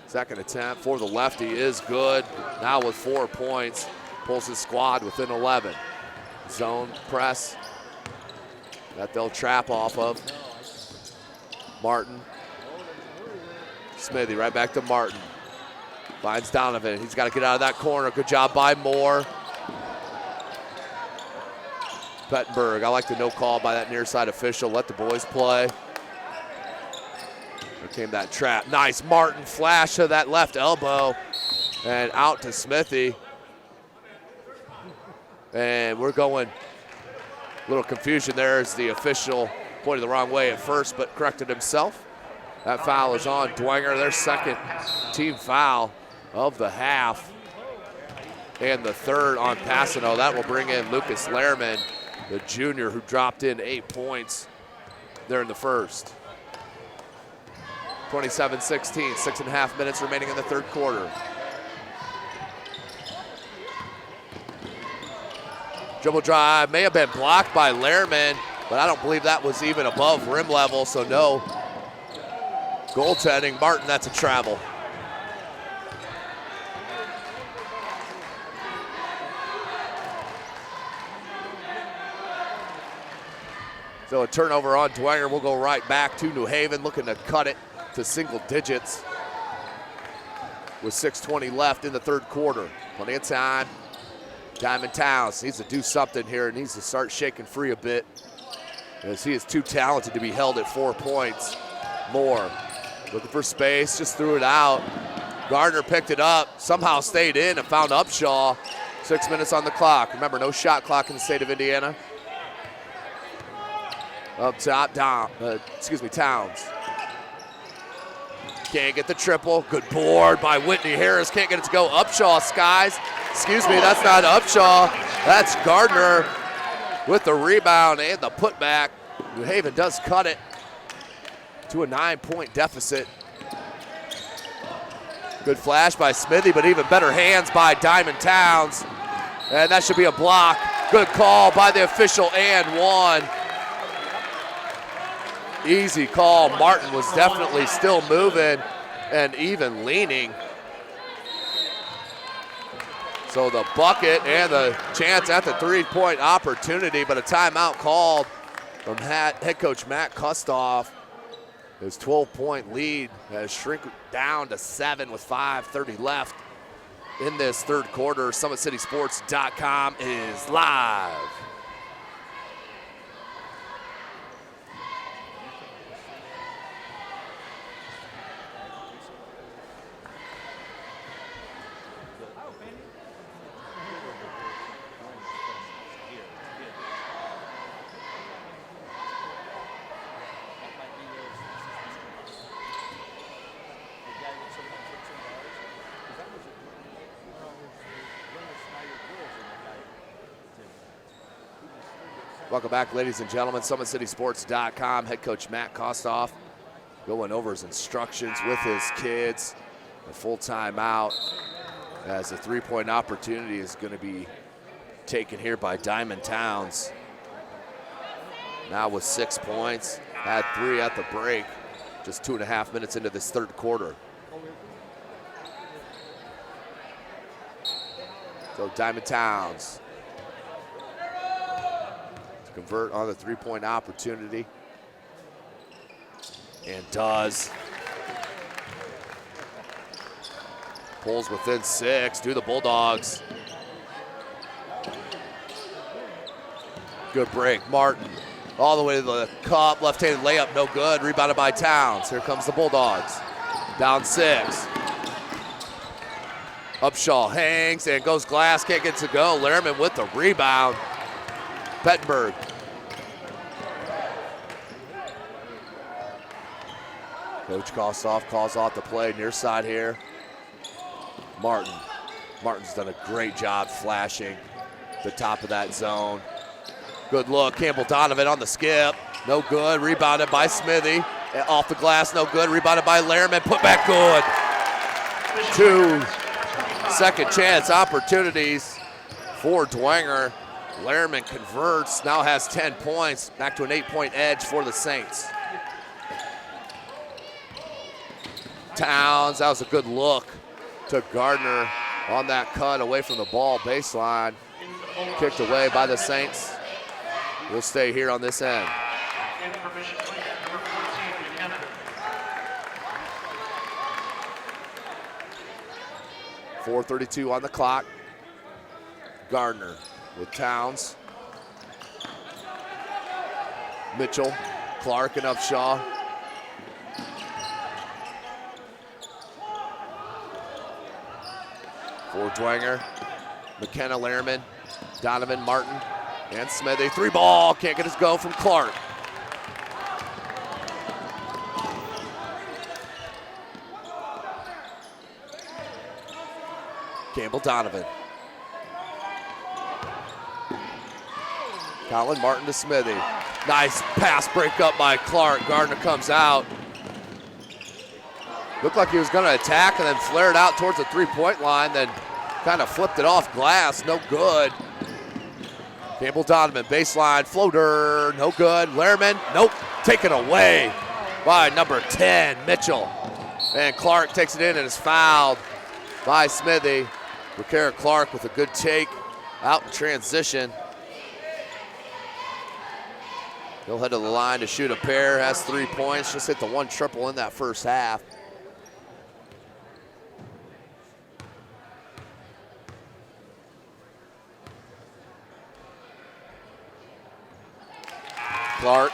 Second attempt for the lefty is good. Now with 4 points, pulls his squad within 11. Zone press that they'll trap off of. Martin. Smithy right back to Martin. Finds Donovan. He's got to get out of that corner. Good job by Moore. Pettenberg. I like the no call by that near side official. Let the boys play. There came that trap. Nice Martin flash to that left elbow. And out to Smithy. And we're going a little confusion there as the official pointed the wrong way at first, but corrected himself. That foul is on Dwenger, their second team foul of the half. And the third on Passano. That will bring in Lucas Lehrman, the junior who dropped in 8 points there in the first. 27-16, 6.5 minutes remaining in the third quarter. Dribble drive may have been blocked by Lehrman, but I don't believe that was even above rim level, so no goaltending. Martin, that's a travel. So a turnover on Dwenger. We'll go right back to New Haven, looking to cut it to single digits with 6:20 left in the third quarter. Plenty of time Diamond Towns needs to do something here, needs to start shaking free a bit, as he is too talented to be held at 4 points. Moore looking for space, just threw it out. Gardner picked it up, somehow stayed in and found Upshaw. 6 minutes on the clock. Remember, no shot clock in the state of Indiana. Up top, Towns. Can't get the triple. Good board by Whitney Harris. Can't get it to go. Upshaw skies. Excuse me, that's not Upshaw. That's Gardner with the rebound and the putback. New Haven does cut it to a 9-point deficit. Good flash by Smithy, but even better hands by Diamond Towns. And that should be a block. Good call by the official and one. Easy call. Martin was definitely still moving and even leaning. So the bucket and the chance at the 3-point opportunity, but a timeout called from head coach Matt Kustoff. His 12-point lead has shrunk down to 7 with 5:30 left in this third quarter. SummitCitySports.com is live. Welcome back, ladies and gentlemen. SummitCitySports.com. Head coach Matt Kustoff going over his instructions with his kids. A full timeout as the 3-point opportunity is going to be taken here by Diamond Towns. Now with 6 points, had 3 at the break, just 2.5 minutes into this third quarter. So Diamond Towns convert on the 3-point opportunity, and does. Pulls within 6, do the Bulldogs. Good break, Martin. All the way to the cup, left-handed layup, no good, rebounded by Towns. Here comes the Bulldogs, down 6. Upshaw hangs and goes glass, can't get to go. Lehrman with the rebound. Pettenberg. Coach Kustoff calls off the play, near side here. Martin. Martin's done a great job flashing the top of that zone. Good look, Campbell Donovan on the skip. No good, rebounded by Smithy. Off the glass, no good, rebounded by Lehrman, put back good. 2 second chance opportunities for Dwenger. Lehrman converts, now has 10 points, back to an 8-point edge for the Saints. Towns, that was a good look to Gardner on that cut away from the ball baseline. Kicked away by the Saints. We'll stay here on this end. 4:32 on the clock. Gardner with Towns. Mitchell, Clark, and Upshaw. For Dwenger, McKenna, Lehrman, Donovan, Martin, and Smithy. 3 ball, can't get his go from Clark. Campbell Donovan. Colin Martin to Smithy. Nice pass break up by Clark. Gardner comes out. Looked like he was going to attack and then flared out towards the 3-point line, then kind of flipped it off glass, no good. Campbell Donovan, baseline, floater, no good. Lehrman, nope, taken away by number 10, Mitchell. And Clark takes it in and is fouled by Smithy. Ricara Clark with a good take out in transition. He'll head to the line to shoot a pair, has 3 points, just hit the 1 triple in that first half. Clark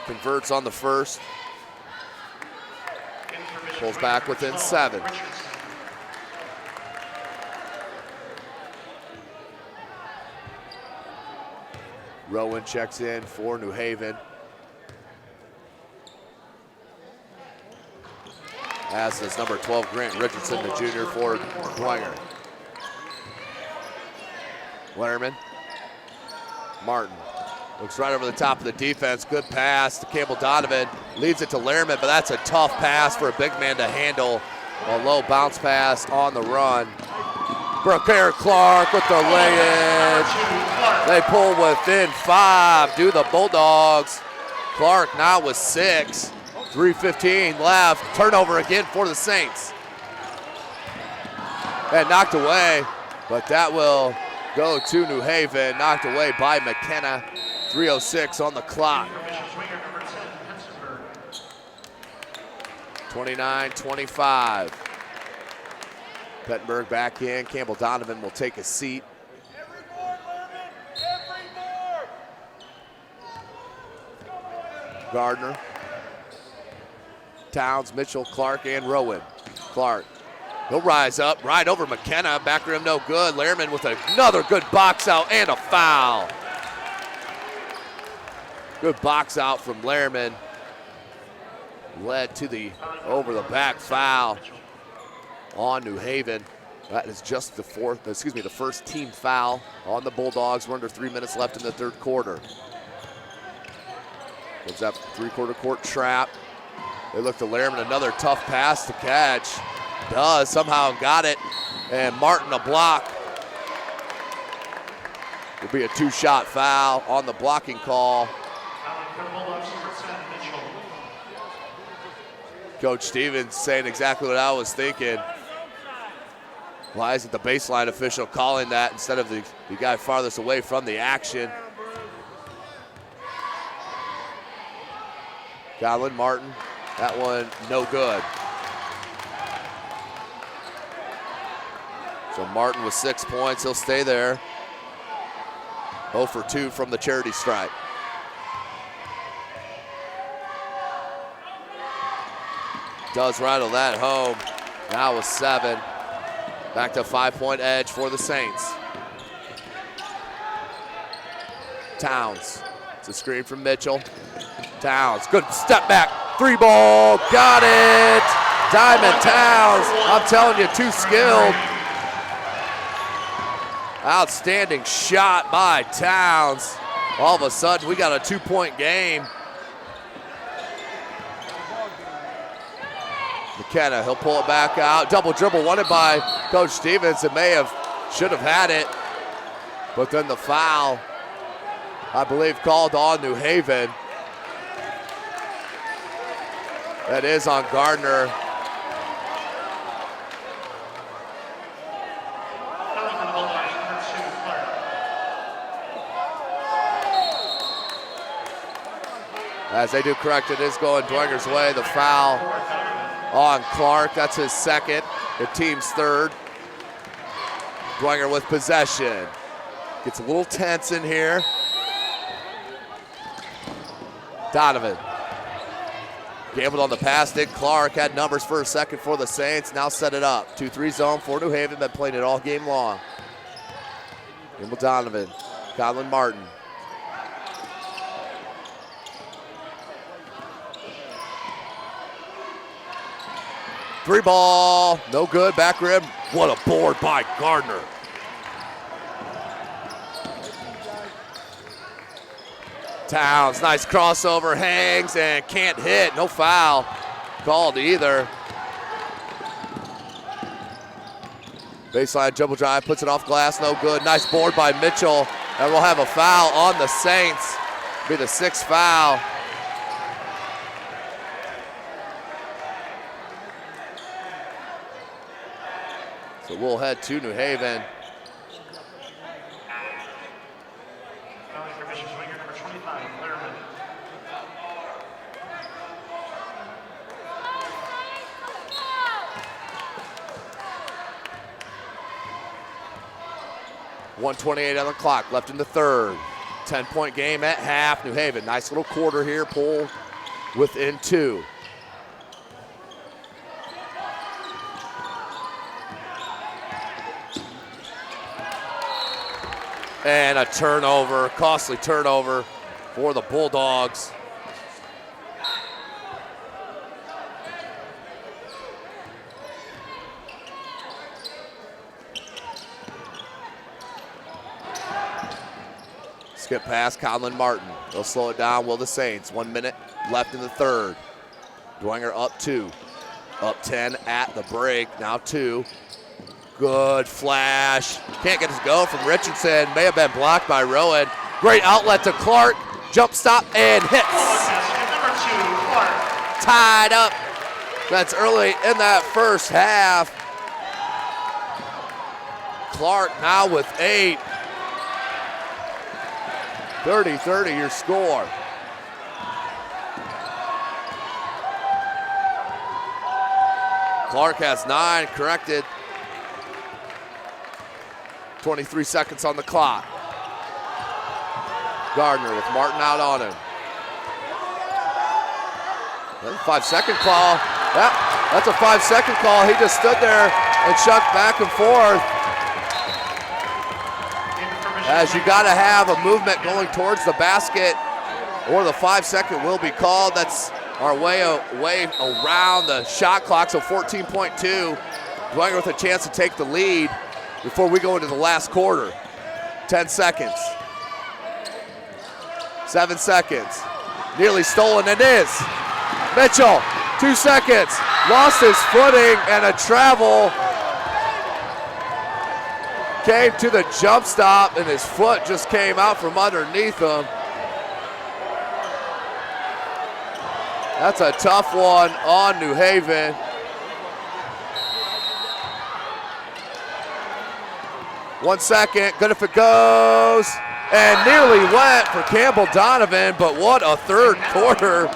converts on the first. Pulls back within 7. Rowan checks in for New Haven. As is number 12, Grant Richardson, the junior for Dwenger. Lerman. Martin looks right over the top of the defense. Good pass to Campbell Donovan. Leaves it to Lerman, but that's a tough pass for a big man to handle. A low bounce pass on the run. Brooker Clark with the lay-in. They pull within 5, do the Bulldogs. Clark now with 6. 3:15 left. Turnover again for the Saints. And knocked away, but that will go to New Haven. Knocked away by McKenna. 3:06 on the clock. 29-25. Pettenberg back in. Campbell Donovan will take a seat. Gardner. Towns, Mitchell, Clark, and Rowan. Clark, he'll rise up, right over McKenna. Back rim no good. Lehrman with another good box out and a foul. Good box out from Lehrman. Led to the over-the-back foul on New Haven. That is just the first team foul on the Bulldogs. We're under 3 minutes left in the third quarter. Comes that three-quarter court trap. They look to Lehrman, another tough pass to catch. Does, somehow got it. And Martin a block. Will be a 2-shot foul on the blocking call. Coach Stevens saying exactly what I was thinking. Why isn't the baseline official calling that instead of the guy farthest away from the action? Godwin Martin, that one no good. So Martin with 6 points, he'll stay there. 0 for 2 from the charity stripe. Does rattle that home. Now with 7. Back to a 5-point edge for the Saints. Towns. It's a screen from Mitchell. Towns, good step back. 3-ball, got it. Diamond Towns, I'm telling you, too skilled. Outstanding shot by Towns. All of a sudden, we got a 2-point game. McKenna, he'll pull it back out. Double dribble wanted by Coach Stevens. It should have had it. But then the foul, I believe, called on New Haven. That is on Gardner. As they do correct, it is going Dwenger's way. The foul on Clark, that's his second, the team's third. Dwenger with possession. Gets a little tense in here. Donovan. Gambled on the pass, did Clark, had numbers for a second for the Saints, now set it up. 2-3 zone for New Haven, been playing it all game long. Gamble Donovan, Colin Martin. Three ball, no good, back rim. What a board by Gardner. Towns, nice crossover, hangs and can't hit. No foul called either. Baseline dribble drive, puts it off glass, no good. Nice board by Mitchell, and we'll have a foul on the Saints. Be the 6th foul. So we'll head to New Haven. .128 on the clock, left in the third. 10-point game at half. New Haven, nice little quarter here, pull within 2. And a turnover, costly turnover for the Bulldogs. Skip pass, Conlon Martin. They'll slow it down, will the Saints. 1 minute left in the third. Dwenger up 2. Up 10 at the break, now 2. Good flash. Can't get his go from Richardson. May have been blocked by Rowan. Great outlet to Clark. Jump stop and hits. Number 2, Clark. Tied up. That's early in that first half. Clark now with 8. 30-30 your score. Clark has 9, corrected. 23 seconds on the clock. Gardner with Martin out on him. That's a 5-second call. Yep, that's a 5-second call. He just stood there and chucked back and forth. As you got to have a movement going towards the basket, or the 5-second will be called. That's our way around the shot clock, so 14.2. Dwenger with a chance to take the lead before we go into the last quarter. 10 seconds. 7 seconds. Nearly stolen, it is. Mitchell, 2 seconds. Lost his footing and a travel. Came to the jump stop and his foot just came out from underneath him. That's a tough one on New Haven. One second, good if it goes. And nearly went for Campbell Donovan, but what a third quarter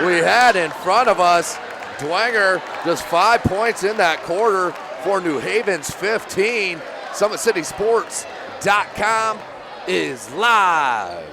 we had in front of us. Dwenger just 5 points in that quarter for New Haven's 15. SummitCitySports.com is live.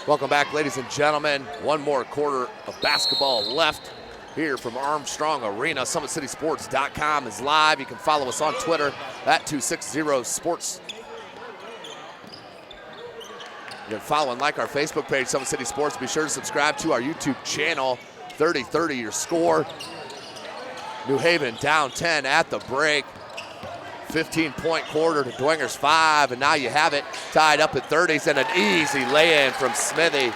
Welcome back, ladies and gentlemen. One more quarter of basketball left here from Armstrong Arena. SummitCitySports.com is live. You can follow us on Twitter at 260sports. You can follow and like our Facebook page, Summit City Sports. Be sure to subscribe to our YouTube channel. 30-30 your score. New Haven down 10 at the break. 15-point quarter to Dwenger's 5, and now you have it tied up at 30s, and an easy lay-in from Smithy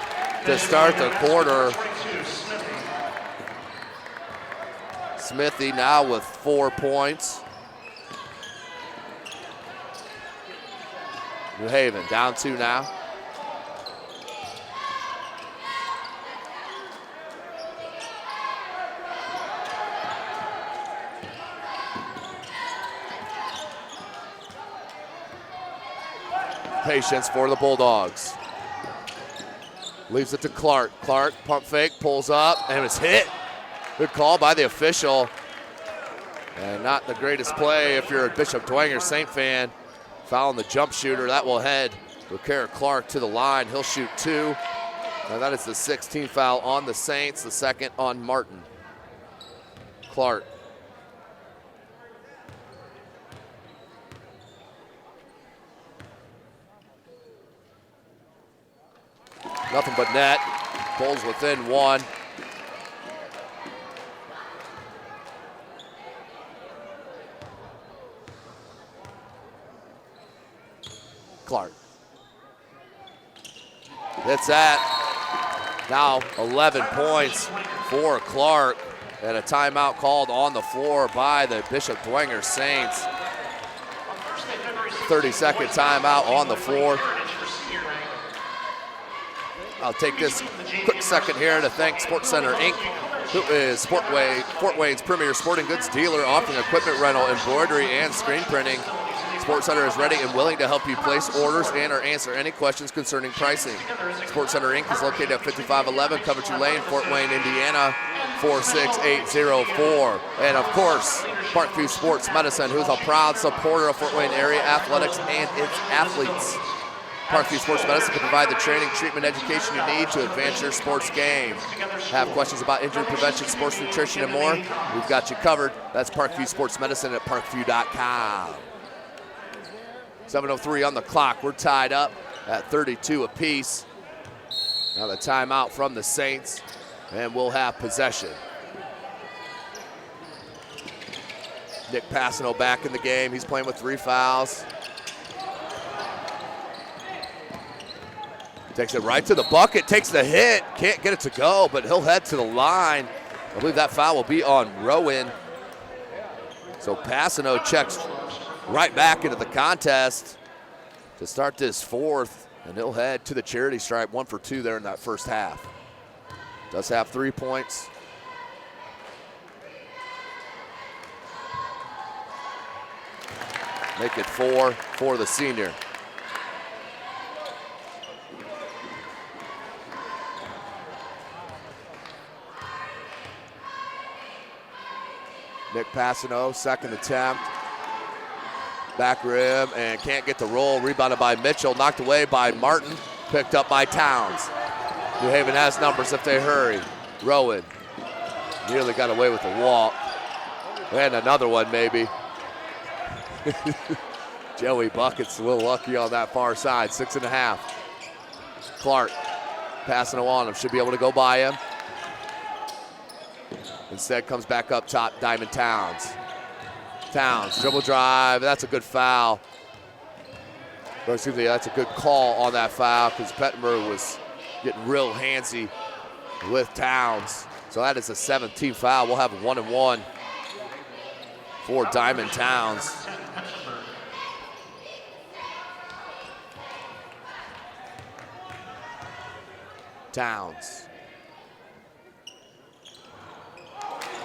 to start the quarter. Smithy now with 4 points. New Haven down 2 now. Patience for the Bulldogs. Leaves it to Clark. Clark, pump fake, pulls up, and it's hit. Good call by the official. And not the greatest play if you're a Bishop Dwenger Saint fan. Fouling the jump shooter. That will head Recare Clark to the line. He'll shoot 2. And that is the 16th foul on the Saints, the second on Martin. Clark. Nothing but net. Bulls within one. Clark. Hits that. Now 11 points for Clark. And a timeout called on the floor by the Bishop Dwenger Saints. 30-second timeout on the floor. I'll take this quick second here to thank SportsCenter Inc., who is Fort Wayne's premier sporting goods dealer, offering equipment rental, embroidery, and screen printing. SportsCenter is ready and willing to help you place orders and or answer any questions concerning pricing. SportsCenter Inc. is located at 5511 Coventry Lane, Fort Wayne, Indiana, 46804. And of course, Parkview Sports Medicine, who is a proud supporter of Fort Wayne area athletics and its athletes. Parkview Sports Medicine can provide the training, treatment, education you need to advance your sports game. Have questions about injury prevention, sports nutrition, and more? We've got you covered. That's Parkview Sports Medicine at parkview.com. 7:03 on the clock. We're tied up at 32 apiece. Now the timeout from the Saints, and we'll have possession. Nick Passano back in the game. He's playing with 3 fouls. Takes it right to the bucket, takes the hit, can't get it to go, but he'll head to the line. I believe that foul will be on Rowan. So Passano checks right back into the contest to start this fourth, and he'll head to the charity stripe, 1 for 2 there in that first half. Does have 3 points. Make it 4 for the senior. Nick Passano, second attempt. Back rim, and can't get the roll. Rebounded by Mitchell, knocked away by Martin, picked up by Towns. New Haven has numbers if they hurry. Rowan nearly got away with the walk. And another one maybe. Joey Bucket's a little lucky on that far side, 6.5. Clark passing on him, should be able to go by him. Instead comes back up top, Diamond Towns. Towns, dribble drive, that's a good foul. Or excuse me, that's a good call on that foul because Pettenberg was getting real handsy with Towns. So that is a 17th foul. We'll have a 1-and-1 for Diamond Towns. Towns.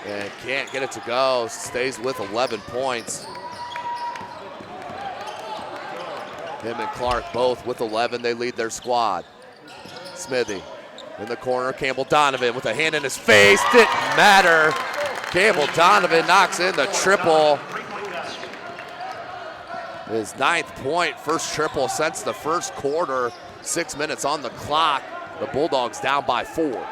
And can't get it to go, stays with 11 points. Him and Clark both with 11, they lead their squad. Smithy in the corner, Campbell Donovan with a hand in his face, didn't matter. Campbell Donovan knocks in the triple. His 9th point, first triple since the first quarter. 6 minutes on the clock. The Bulldogs down by 4.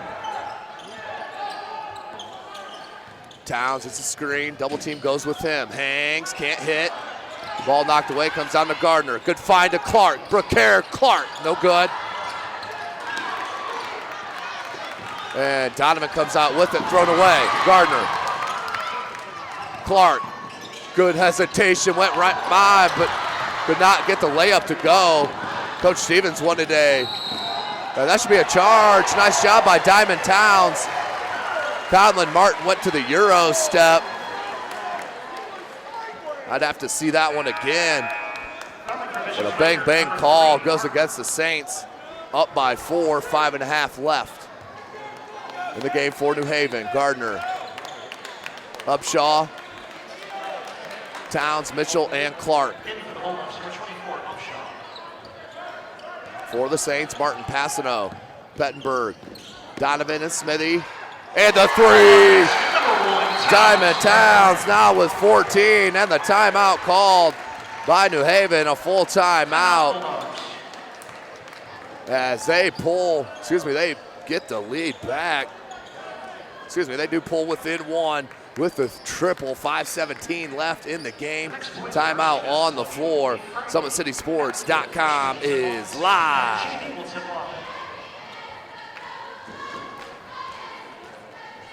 Towns, it's a screen, double team goes with him. Hangs, can't hit. Ball knocked away, comes down to Gardner. Good find to Clark. Brooker, Clark, no good. And Donovan comes out with it, thrown away. Gardner. Clark, good hesitation, went right by, but could not get the layup to go. Coach Stevens wanted that should be a charge. Nice job by Diamond Towns. Conlon Martin went to the Euro step. I'd have to see that one again. But a bang-bang call goes against the Saints. Up by 4, 5.5 left in the game for New Haven. Gardner, Upshaw, Towns, Mitchell, and Clark. For the Saints, Martin Passano, Pettenberg, Donovan and Smithy. And the 3, Diamond Towns now with 14, and the timeout called by New Haven, a full timeout. As they they get the lead back. They do pull within 1 with the triple, 5:17 left in the game. Timeout on the floor. SummitCitySports.com is live.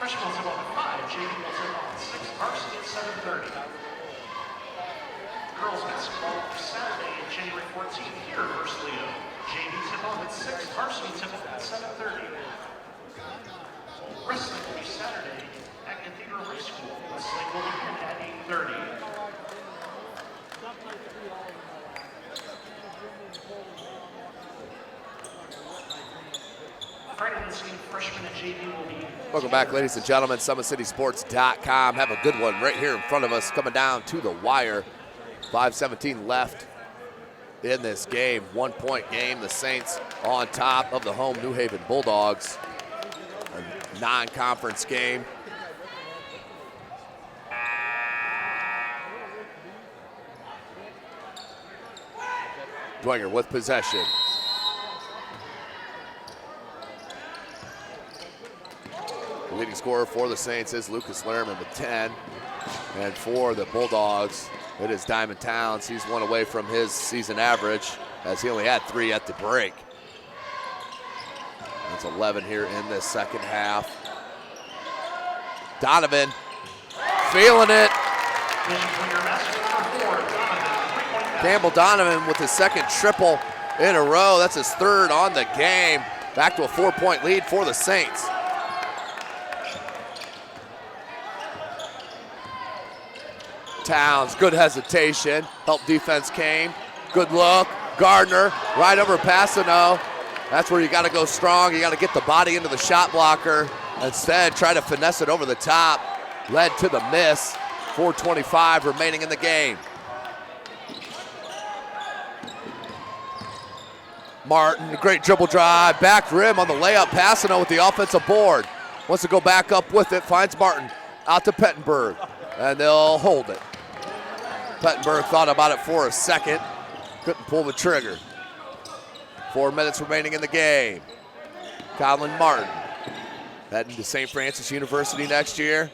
Freshmen will tip off at 5. JV will tip off at 6. Varsity at 7:30. Girls basketball Saturday, January 14th here versus Leo. JV tip off at 6. Varsity tip off at 7:30. Wrestling will be Saturday at Cathedral High School. Wrestling will begin at 8:30. Friday night scene, freshmen at JV will be. Welcome back, ladies and gentlemen. SummitCitySports.com. Have a good one right here in front of us, coming down to the wire. 5:17 left in this game. 1-point game. The Saints on top of the home New Haven Bulldogs. A non-conference game. Dwenger with possession. The leading scorer for the Saints is Lucas Lerman with 10. And for the Bulldogs, it is Diamond Towns. He's one away from his season average, as he only had 3 at the break. That's 11 here in the second half. Donovan feeling it. Campbell Donovan with his second triple in a row. That's his 3rd on the game. Back to a 4-point lead for the Saints. Towns, good hesitation. Help defense came. Good look. Gardner right over Passano. That's where you got to go strong. You got to get the body into the shot blocker. Instead, try to finesse it over the top. Led to the miss. 4:25 remaining in the game. Martin, great dribble drive. Back rim on the layup. Passano with the offensive board. Wants to go back up with it. Finds Martin. Out to Pettenberg. And they'll hold it. Pettenberg thought about it for a second. Couldn't pull the trigger. 4 minutes remaining in the game. Colin Martin heading to St. Francis University next year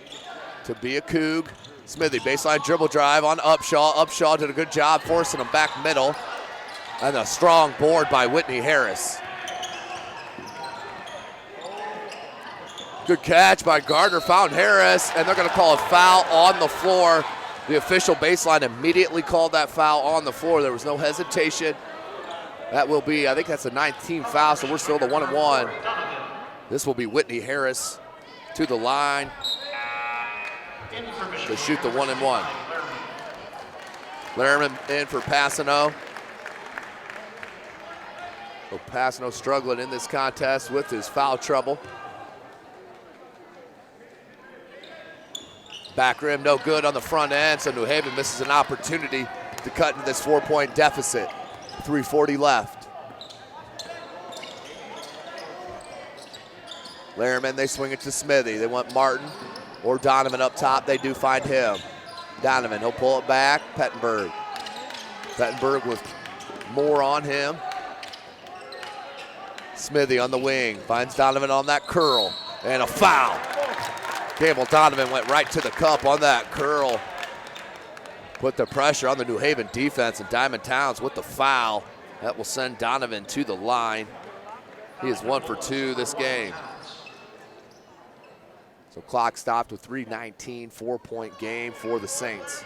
to be a Coug. Smithy, baseline dribble drive on Upshaw. Upshaw did a good job forcing him back middle. And a strong board by Whitney Harris. Good catch by Gardner, found Harris, and they're going to call a foul on the floor. The official baseline immediately called that foul on the floor. There was no hesitation. That will be, I think that's a 19th foul, so we're still the 1-1. This will be Whitney Harris to the line to shoot the 1-1. Lerman in for Passano. So Passano struggling in this contest with his foul trouble. Back rim, no good on the front end, so New Haven misses an opportunity to cut into this 4-point deficit. 3:40 left. Lerman, they swing it to Smithy. They want Martin or Donovan up top. They do find him. Donovan, he'll pull it back. Pettenberg. Pettenberg with more on him. Smithy on the wing, finds Donovan on that curl, and a foul. Campbell Donovan went right to the cup on that curl. Put the pressure on the New Haven defense, and Diamond Towns with the foul. That will send Donovan to the line. He is 1 for 2 this game. So clock stopped with 3:19, 4-point game for the Saints.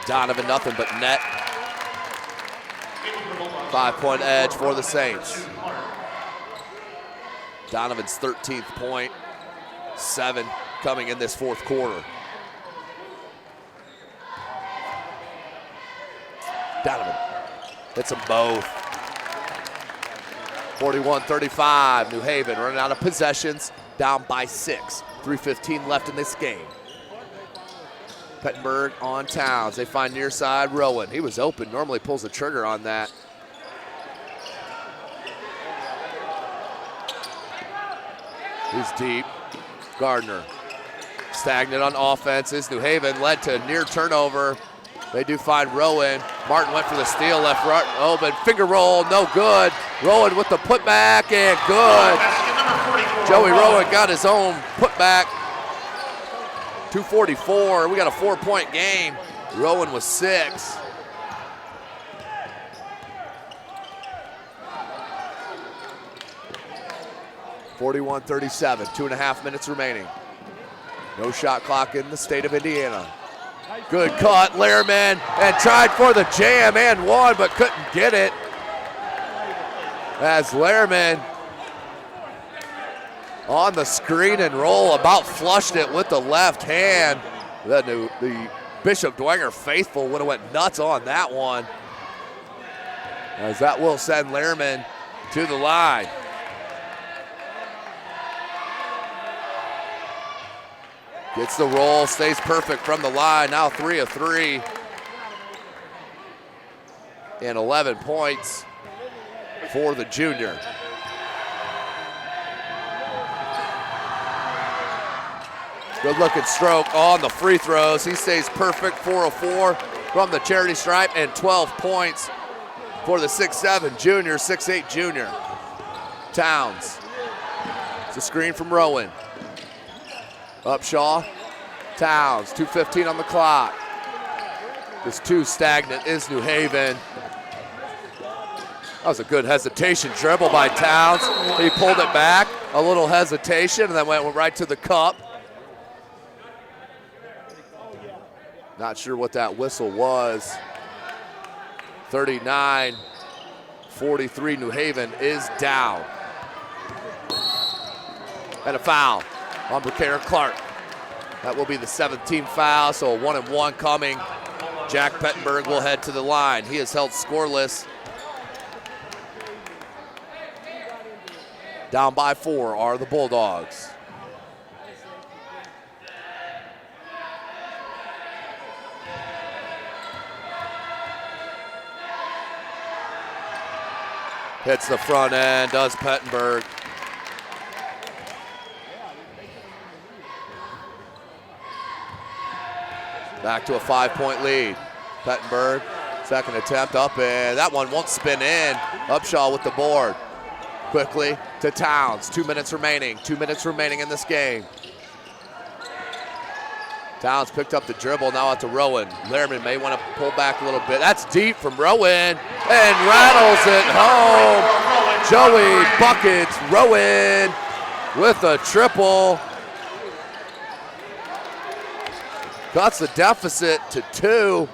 Donovan, nothing but net. 5-point edge for the Saints. Donovan's 13th point, 7 coming in this 4th quarter. Donovan hits them both. 41-35, New Haven running out of possessions, down by 6. 3:15 left in this game. Pettenberg on Towns. They find near side Rowan. He was open, normally pulls the trigger on that. He's deep. Gardner. Stagnant on offenses. New Haven led to a near turnover. They do find Rowan. Martin went for the steal, left right open. Finger roll, no good. Rowan with the putback, and good. Joey Rowan got his own putback. 2:44, we got a 4-point game. Rowan with 6. 41-37, 2.5 minutes remaining. No shot clock in the state of Indiana. Good cut, Lehrman, and tried for the jam and one, but couldn't get it. As Lehrman on the screen and roll, about flushed it with the left hand. The Bishop Dwenger faithful would have went nuts on that one, as that will send Lehrman to the line. Gets the roll, stays perfect from the line. Now 3 of 3. And 11 points for the junior. Good looking stroke on the free throws. He stays perfect, 4 of 4 from the charity stripe, and 12 points for the 6'7 junior, 6'8 junior. Towns. It's a screen from Rowan. Upshaw, Towns, 2:15 on the clock. This too stagnant is New Haven. That was a good hesitation dribble by Towns. He pulled it back, a little hesitation, and then went right to the cup. Not sure what that whistle was. 39-43, New Haven is down. And a foul on Buchanan Clark. That will be the 7th team foul, so a 1-and-1 coming. Jack Pettenberg will head to the line. He is held scoreless. Down by 4 are the Bulldogs. Hits the front end, does Pettenberg. Back to a 5-point lead. Pettenberg, second attempt up, and that one won't spin in. Upshaw with the board. Quickly to Towns, 2 minutes remaining. 2 minutes remaining in this game. Towns picked up the dribble, now out to Rowan. Lehrman may want to pull back a little bit. That's deep from Rowan, and rattles it home. Joey buckets, Rowan with a triple. Cuts the deficit to 2.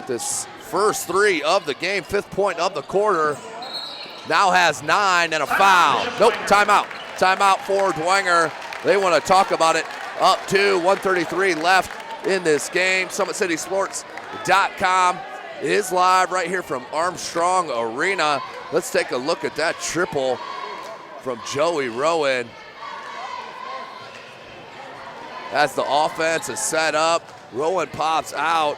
This first 3 of the game, 5th point of the quarter. Now has 9 and a foul. Nope, timeout. Timeout for Dwenger. They want to talk about it. Up to 1:33 left in this game. SummitCitySports.com is live right here from Armstrong Arena. Let's take a look at that triple from Joey Rowan. As the offense is set up, Rowan pops out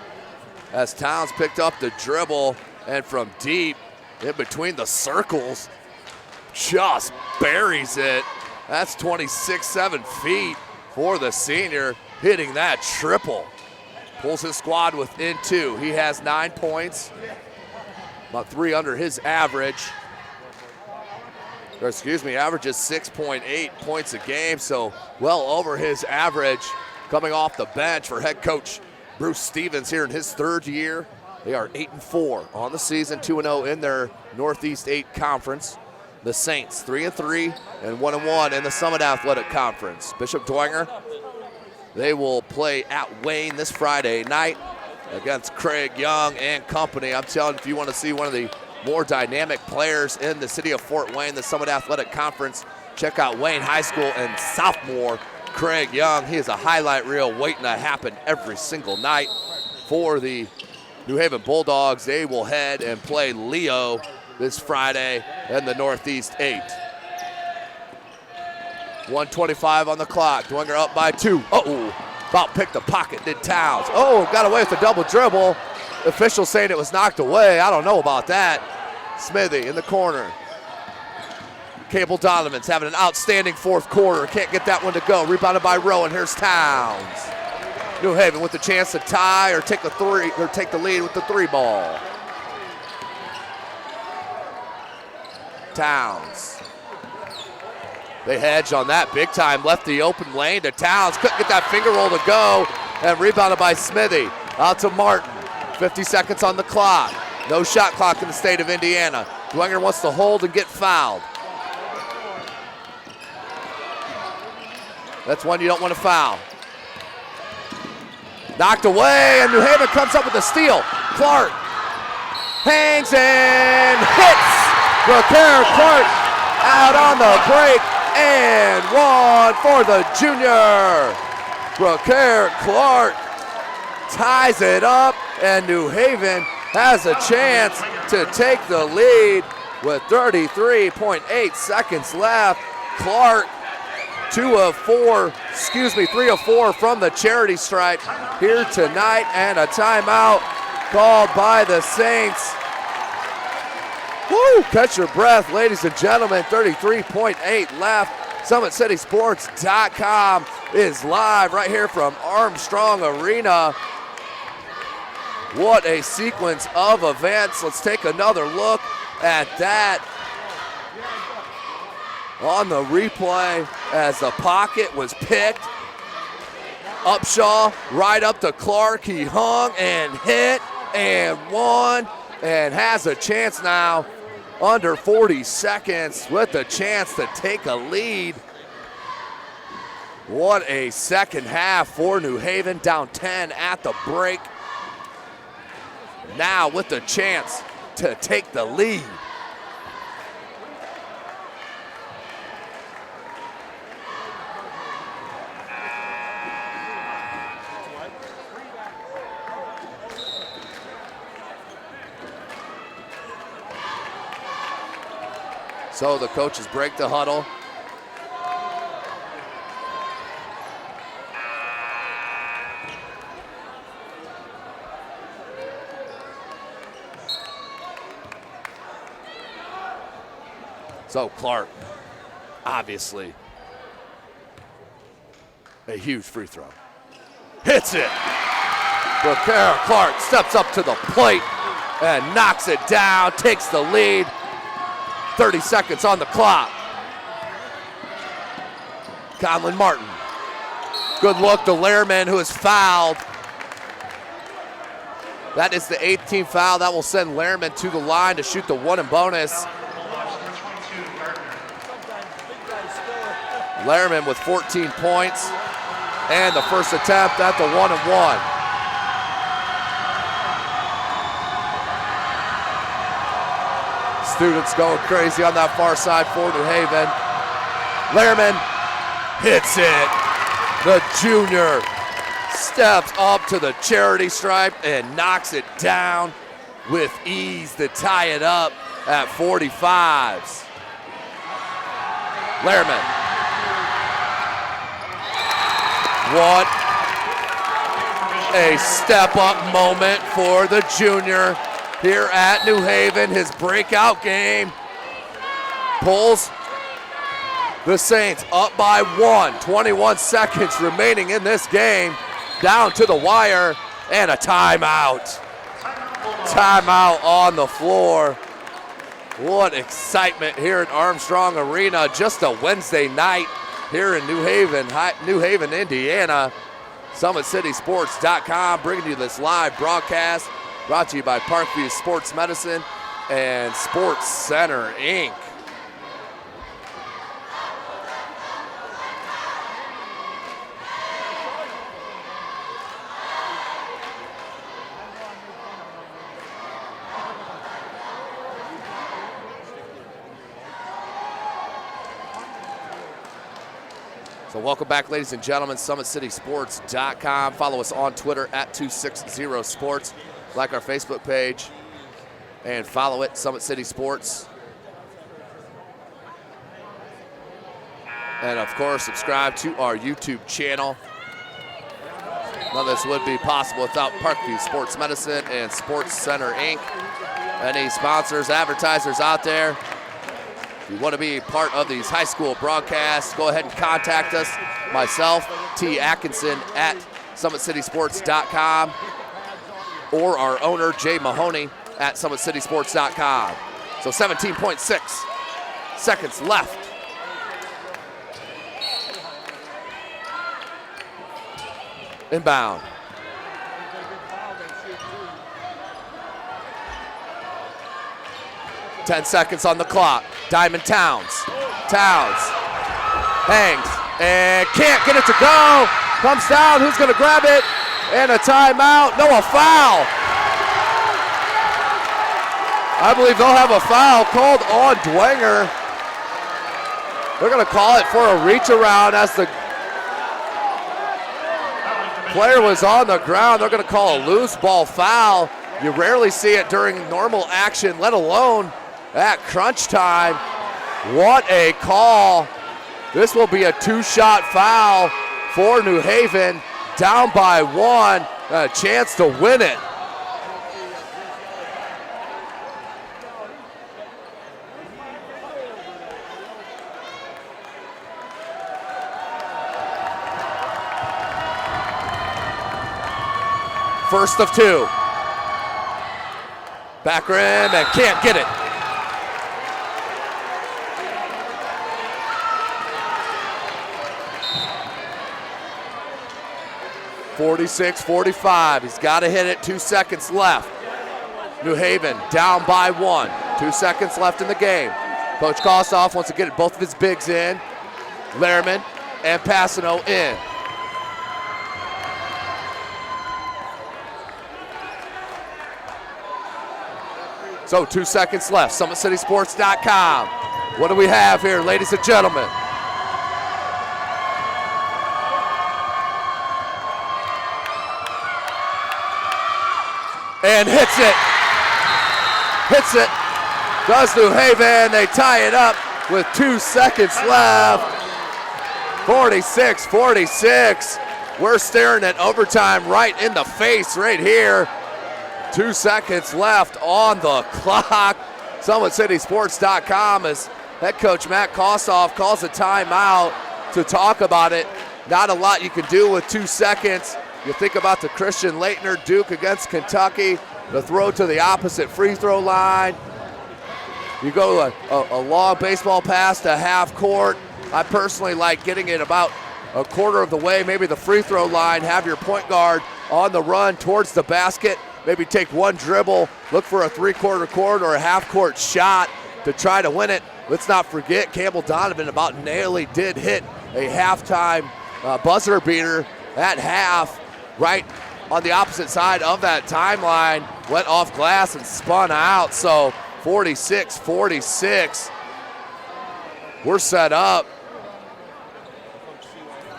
as Towns picked up the dribble, and from deep in between the circles, just buries it. That's 26-7 feet for the senior, hitting that triple. Pulls his squad within 2. He has 9 points, about 3 under his average. Or excuse me, averages 6.8 points a game, so well over his average. Coming off the bench for head coach Bruce Stevens here in his 3rd year. They are 8-4 on the season, 2-0 in their Northeast 8 conference. The Saints 3-3 and 1-1 in the Summit Athletic Conference. Bishop Dwenger, they will play at Wayne this Friday night against Craig Young and company. I'm telling you, if you want to see one of the more dynamic players in the city of Fort Wayne, the Summit Athletic Conference, check out Wayne High School and sophomore Craig Young. He is a highlight reel waiting to happen every single night for the New Haven Bulldogs. They will head and play Leo this Friday in the Northeast 8. 1:25 on the clock. Dwenger up by 2. Uh-oh, about picked the pocket, did Towns. Oh, got away with a double dribble. Officials saying it was knocked away. I don't know about that. Smithy in the corner. Cable Donovan's having an outstanding 4th quarter. Can't get that one to go. Rebounded by Rowan. Here's Towns. New Haven with the chance to tie or take the lead with the 3 ball. Towns. They hedged on that big time. Left the open lane to Towns. Couldn't get that finger roll to go. And rebounded by Smithy. Out to Martin. 50 seconds on the clock. No shot clock in the state of Indiana. Dwenger wants to hold and get fouled. That's one you don't want to foul. Knocked away, and New Haven comes up with a steal. Clark hangs and hits. Clark out on the break, and one for the junior. Clark ties it up, and New Haven has a chance to take the lead with 33.8 seconds left. Clark 3 of 4 from the charity stripe here tonight, and a timeout called by the Saints. Woo! Catch your breath, ladies and gentlemen. 33.8 left. SummitCitySports.com is live right here from Armstrong Arena. What a sequence of events. Let's take another look at that on the replay as the pocket was picked. Upshaw right up to Clark. He hung and hit and won and has a chance now under 40 seconds with a chance to take a lead. What a second half for New Haven, down 10 at the break. Now with the chance to take the lead. So the coaches break the huddle. So Clark, obviously, a huge free throw. Hits it. Clark steps up to the plate and knocks it down, takes the lead. 30 seconds on the clock. Conlon Martin. Good look to Lehrman, who is fouled. That is the 18th foul. That will send Lehrman to the line to shoot the one and bonus. Lehrman with 14 points and the first attempt at the one and one. Students going crazy on that far side for New Haven. Lehrman hits it. The junior steps up to the charity stripe and knocks it down with ease to tie it up at 45s. Lehrman. What a step-up moment for the junior here at New Haven. His breakout game pulls the Saints up by 1. 21 seconds remaining in this game. Down to the wire and a timeout. Timeout on the floor. What excitement here at Armstrong Arena. Just a Wednesday night here in New Haven, Indiana. SummitCitySports.com bringing you this live broadcast. Brought to you by Parkview Sports Medicine and Sports Center, Inc. So welcome back, ladies and gentlemen, SummitCitySports.com. Follow us on Twitter at 260sports. Like our Facebook page and follow it, Summit City Sports. And of course, subscribe to our YouTube channel. None of this would be possible without Parkview Sports Medicine and Sports Center, Inc. Any sponsors, advertisers out there, if you want to be part of these high school broadcasts, go ahead and contact us. Myself, T. Atkinson at SummitCitySports.com. or our owner, Jay Mahoney, at SummitCitySports.com. So 17.6 seconds left. Inbound. .10 seconds on the clock. Diamond Towns. Hangs. and can't get it to go. Comes down, who's gonna grab it? And a timeout, no, a foul. I believe they'll have a foul called on Dwenger. They're gonna call it for a reach around as the player was on the ground. They're gonna call a loose ball foul. You rarely see it during normal action, let alone at crunch time. What a call. This will be a 2-shot foul for New Haven, down by 1, a chance to win it. First of 2. Back rim and can't get it. (46-45). He's got to hit it. 2 seconds left. New Haven down by 1. 2 seconds left in the game. Coach Kostoff wants to get both of his bigs in. Lehrman and Passano in. So 2 seconds left. SummitCitySports.com. What do we have here, ladies and gentlemen? And hits it. Hits it. Does New Haven. They tie it up with 2 seconds left. 46-46. We're staring at overtime right in the face right here. 2 seconds left on the clock. SummitCitySports.com as head coach Matt Kostoff calls a timeout to talk about it. Not a lot you can do with 2 seconds. You think about the Christian Laettner Duke against Kentucky, the throw to the opposite free throw line. You go a long baseball pass to half court. I personally like getting it about a quarter of the way, maybe the free throw line, have your point guard on the run towards the basket, maybe take one dribble, look for a 3/4 court or a half court shot to try to win it. Let's not forget Campbell Donovan about nearly did hit a halftime buzzer beater at half, right on the opposite side of that timeline, went off glass and spun out. So 46-46. We're set up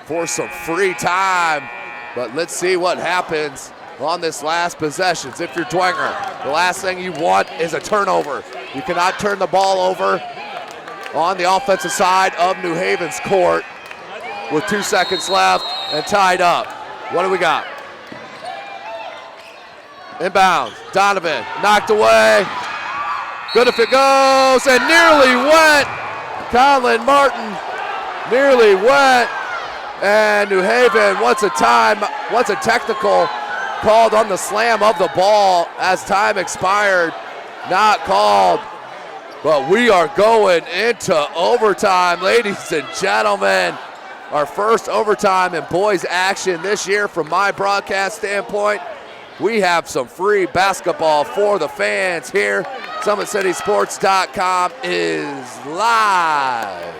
for some free time, but let's see what happens on this last possession. If you're Dwenger, the last thing you want is a turnover. You cannot turn the ball over on the offensive side of New Haven's court with 2 seconds left and tied up. What do we got? Inbound, Donovan, knocked away. Good if it goes, and nearly went. Colin Martin nearly went. And New Haven wants a technical called on the slam of the ball as time expired. Not called, but we are going into overtime, ladies and gentlemen. Our first overtime in boys action this year from my broadcast standpoint. We have some free basketball for the fans here. SummitCitySports.com is live.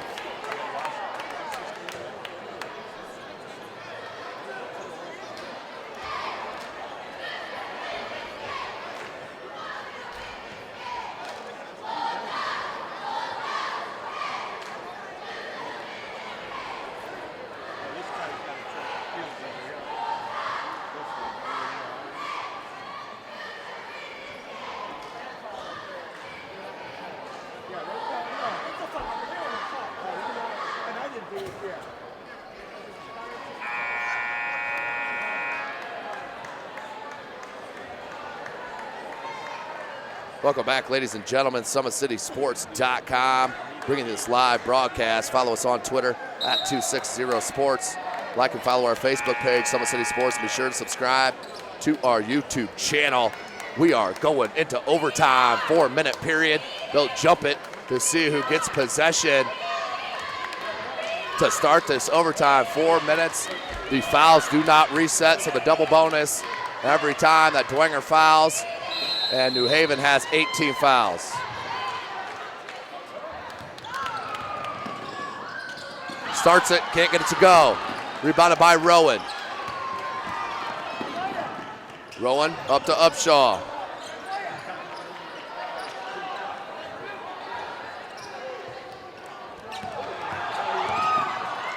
Welcome back, ladies and gentlemen. SummitCitySports.com, bringing this live broadcast. Follow us on Twitter at 260sports. Like and follow our Facebook page, Summit City Sports. And be sure to subscribe to our YouTube channel. We are going into overtime, 4-minute period. They'll jump it to see who gets possession to start this overtime. 4 minutes. The fouls do not reset, so the double bonus every time that Dwenger fouls. And New Haven has 18 fouls. Starts it, can't get it to go. Rebounded by Rowan. Rowan up to Upshaw.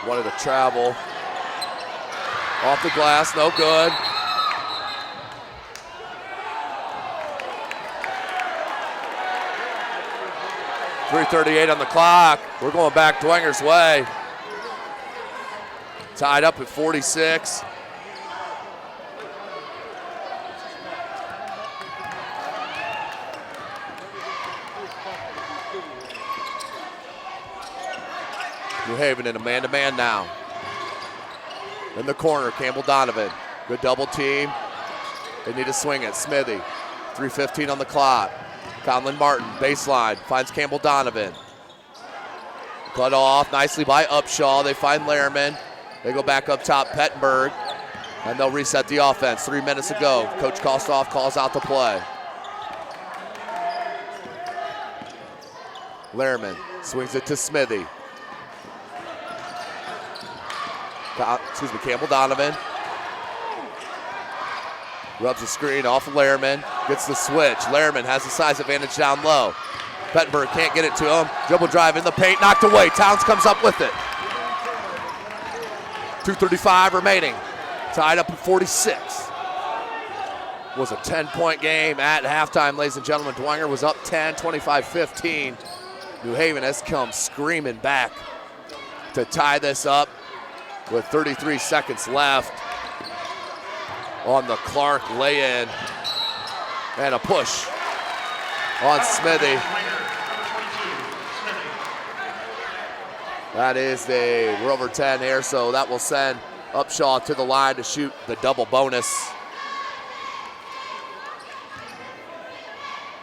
Wanted to travel. Off the glass, no good. .338 on the clock. We're going back Dwenger's way. Tied up at 46. New Haven in a man-to-man now. In the corner, Campbell Donovan. Good double team. They need to swing it. Smithy, 3:15 on the clock. Conlon Martin, baseline, finds Campbell Donovan. Cut off nicely by Upshaw. They find Lehrman. They go back up top, Pettenberg, and they'll reset the offense. 3 minutes to go. Coach Kostoff calls out the play. Lehrman swings it to Smithy. Campbell Donovan. Rubs the screen off of Lehrman. Gets the switch. Lehrman has the size advantage down low. Pettenberg can't get it to him. Dribble drive in the paint, knocked away. Towns comes up with it. 2:35 remaining. Tied up at 46. Was a 10-point game at halftime, ladies and gentlemen. Dwenger was up 10, 25-15. New Haven has come screaming back to tie this up with 33 seconds left on the Clark lay-in. And a push on Smithy. That is the Rover 10 here, so that will send Upshaw to the line to shoot the double bonus.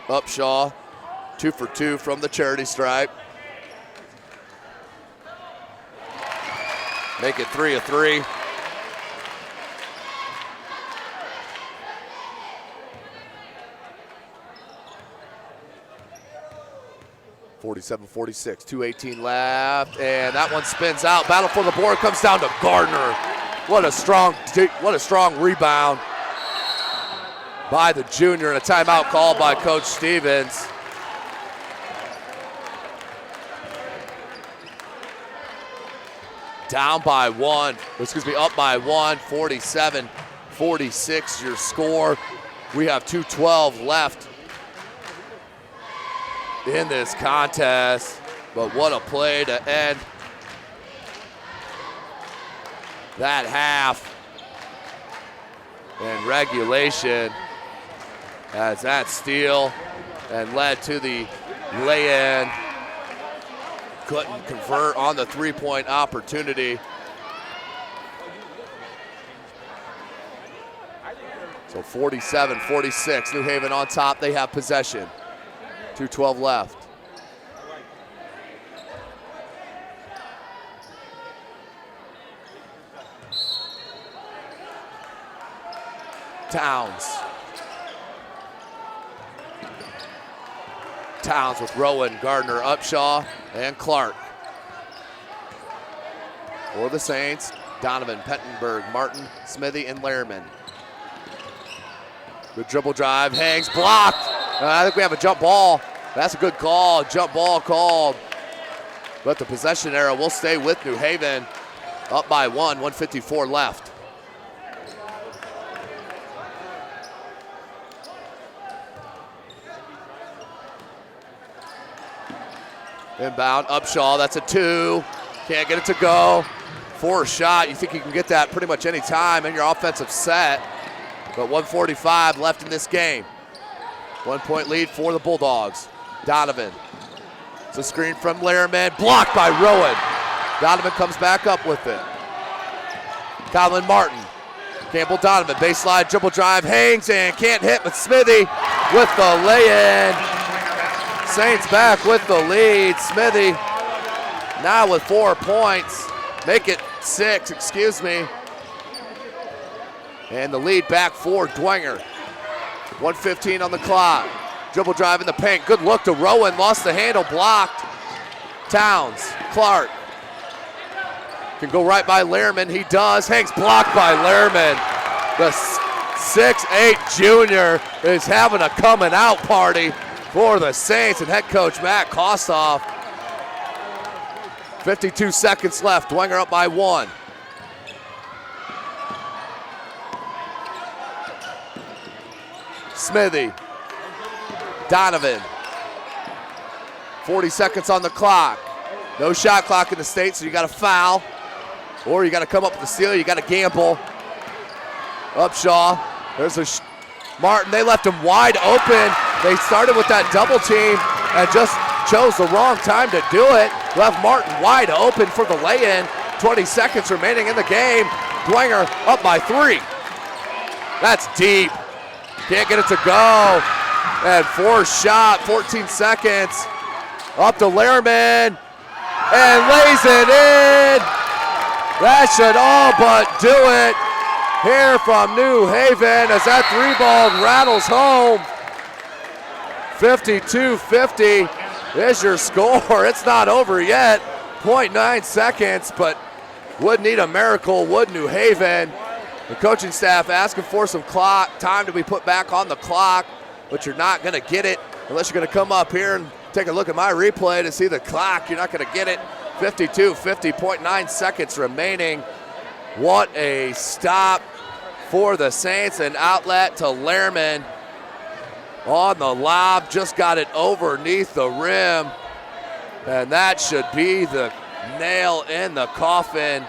Upshaw, 2 for 2 from the charity stripe. Make it 3 of 3. .47-46, 2:18 left, and that one spins out. Battle for the board comes down to Gardner. What a strong rebound by the junior, and a timeout called by Coach Stevens. Up by one, 47-46 your score. We have 2:12 left in this contest, but what a play to end that half in regulation, as that steal and led to the lay-in. Couldn't convert on the three-point opportunity. So 47-46, New Haven on top. They have possession. 2:12 left. Towns with Rowan, Gardner, Upshaw, and Clark. For the Saints, Donovan, Pettenberg, Martin, Smithy, and Lehrman. Good dribble drive, hangs, blocked. I think we have a jump ball. That's a good call, jump ball called. But the possession arrow will stay with New Haven. Up by 1:54 left. Inbound, Upshaw, that's a 2. Can't get it to go. For a shot, you think you can get that pretty much any time in your offensive set. But 1:45 left in this game. 1-point lead for the Bulldogs. Donovan, it's a screen from Lehrman, blocked by Rowan. Donovan comes back up with it. Conlon Martin, Campbell Donovan, baseline dribble drive, hangs and can't hit, but Smithy with the lay-in. Saints back with the lead. Smithy now with 4 points. Make it 6, And the lead back for Dwenger. 1:15 on the clock. Dribble drive in the paint. Good look to Rowan. Lost the handle, blocked. Towns, Clark. can go right by Lehrman. He does. Hanks blocked by Lehrman. The 6'8" junior is having a coming out party for the Saints and head coach Matt Kostoff. 52 seconds left. Dwenger up by 1. Smithy. Donovan. 40 seconds on the clock. No shot clock in the state, so you got to foul. Or you got to come up with the steal. You got to gamble. Upshaw. There's a Martin. They left him wide open. They started with that double team and just chose the wrong time to do it. Left Martin wide open for the lay-in. 20 seconds remaining in the game. Dwenger up by 3. That's deep. Can't get it to go. And forced shot, 14 seconds. Up to Lehrman. And lays it in. That should all but do it here from New Haven as that 3-ball rattles home. 52-50 is your score. It's not over yet. 0.9 seconds, but would need a miracle, would New Haven. The coaching staff asking for some time to be put back on the clock, but you're not going to get it unless you're going to come up here and take a look at my replay to see the clock. You're not going to get it. 52-50, 0.9 seconds remaining. What a stop for the Saints. An outlet to Lehrman on the lob. Just got it underneath the rim. And that should be the nail in the coffin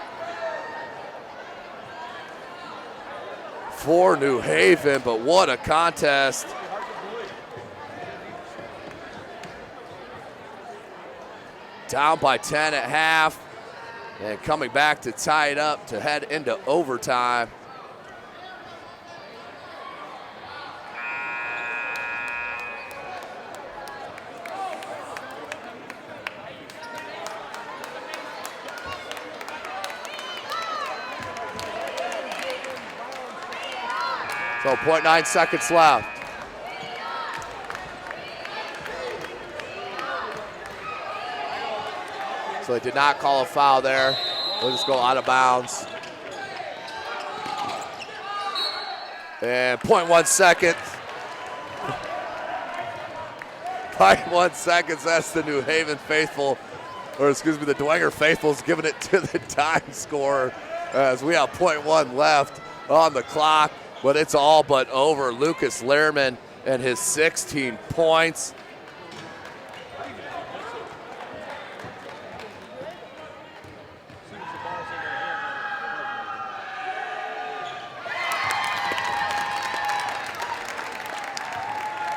for New Haven. But what a contest. Down by 10 at half, and coming back to tie it up to head into overtime. So 0.9 seconds left. So they did not call a foul there. They'll just go out of bounds. And 0.1 seconds. 0.1 seconds, that's the New Haven faithful, or excuse me, the Dwenger faithful's giving it to the time scorer as we have 0.1 left on the clock, but it's all but over. Lucas Lehrman and his 16 points.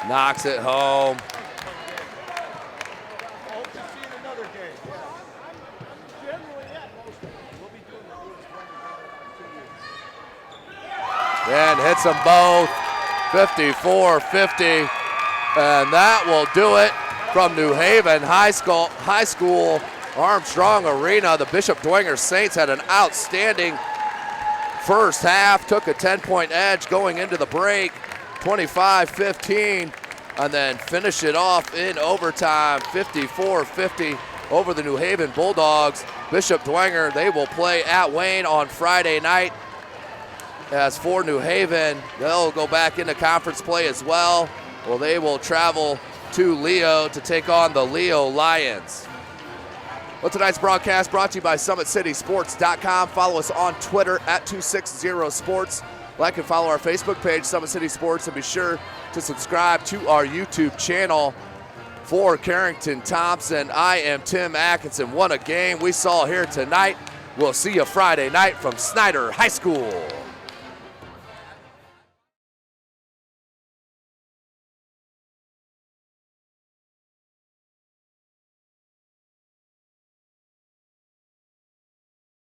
Knocks it home. And hits them both. 54-50. And that will do it from New Haven High School Armstrong Arena. The Bishop Dwenger Saints had an outstanding first half. Took a 10-point edge going into the break. 25-15, and then finish it off in overtime, 54-50 over the New Haven Bulldogs. Bishop Dwenger, they will play at Wayne on Friday night. As for New Haven, they'll go back into conference play as well. Well, they will travel to Leo to take on the Leo Lions. Well, tonight's broadcast brought to you by SummitCitySports.com. Follow us on Twitter at 260sports. Like and follow our Facebook page, Summit City Sports, and be sure to subscribe to our YouTube channel. For Carrington Thompson, I am Tim Atkinson. What a game we saw here tonight. We'll see you Friday night from Snyder High School.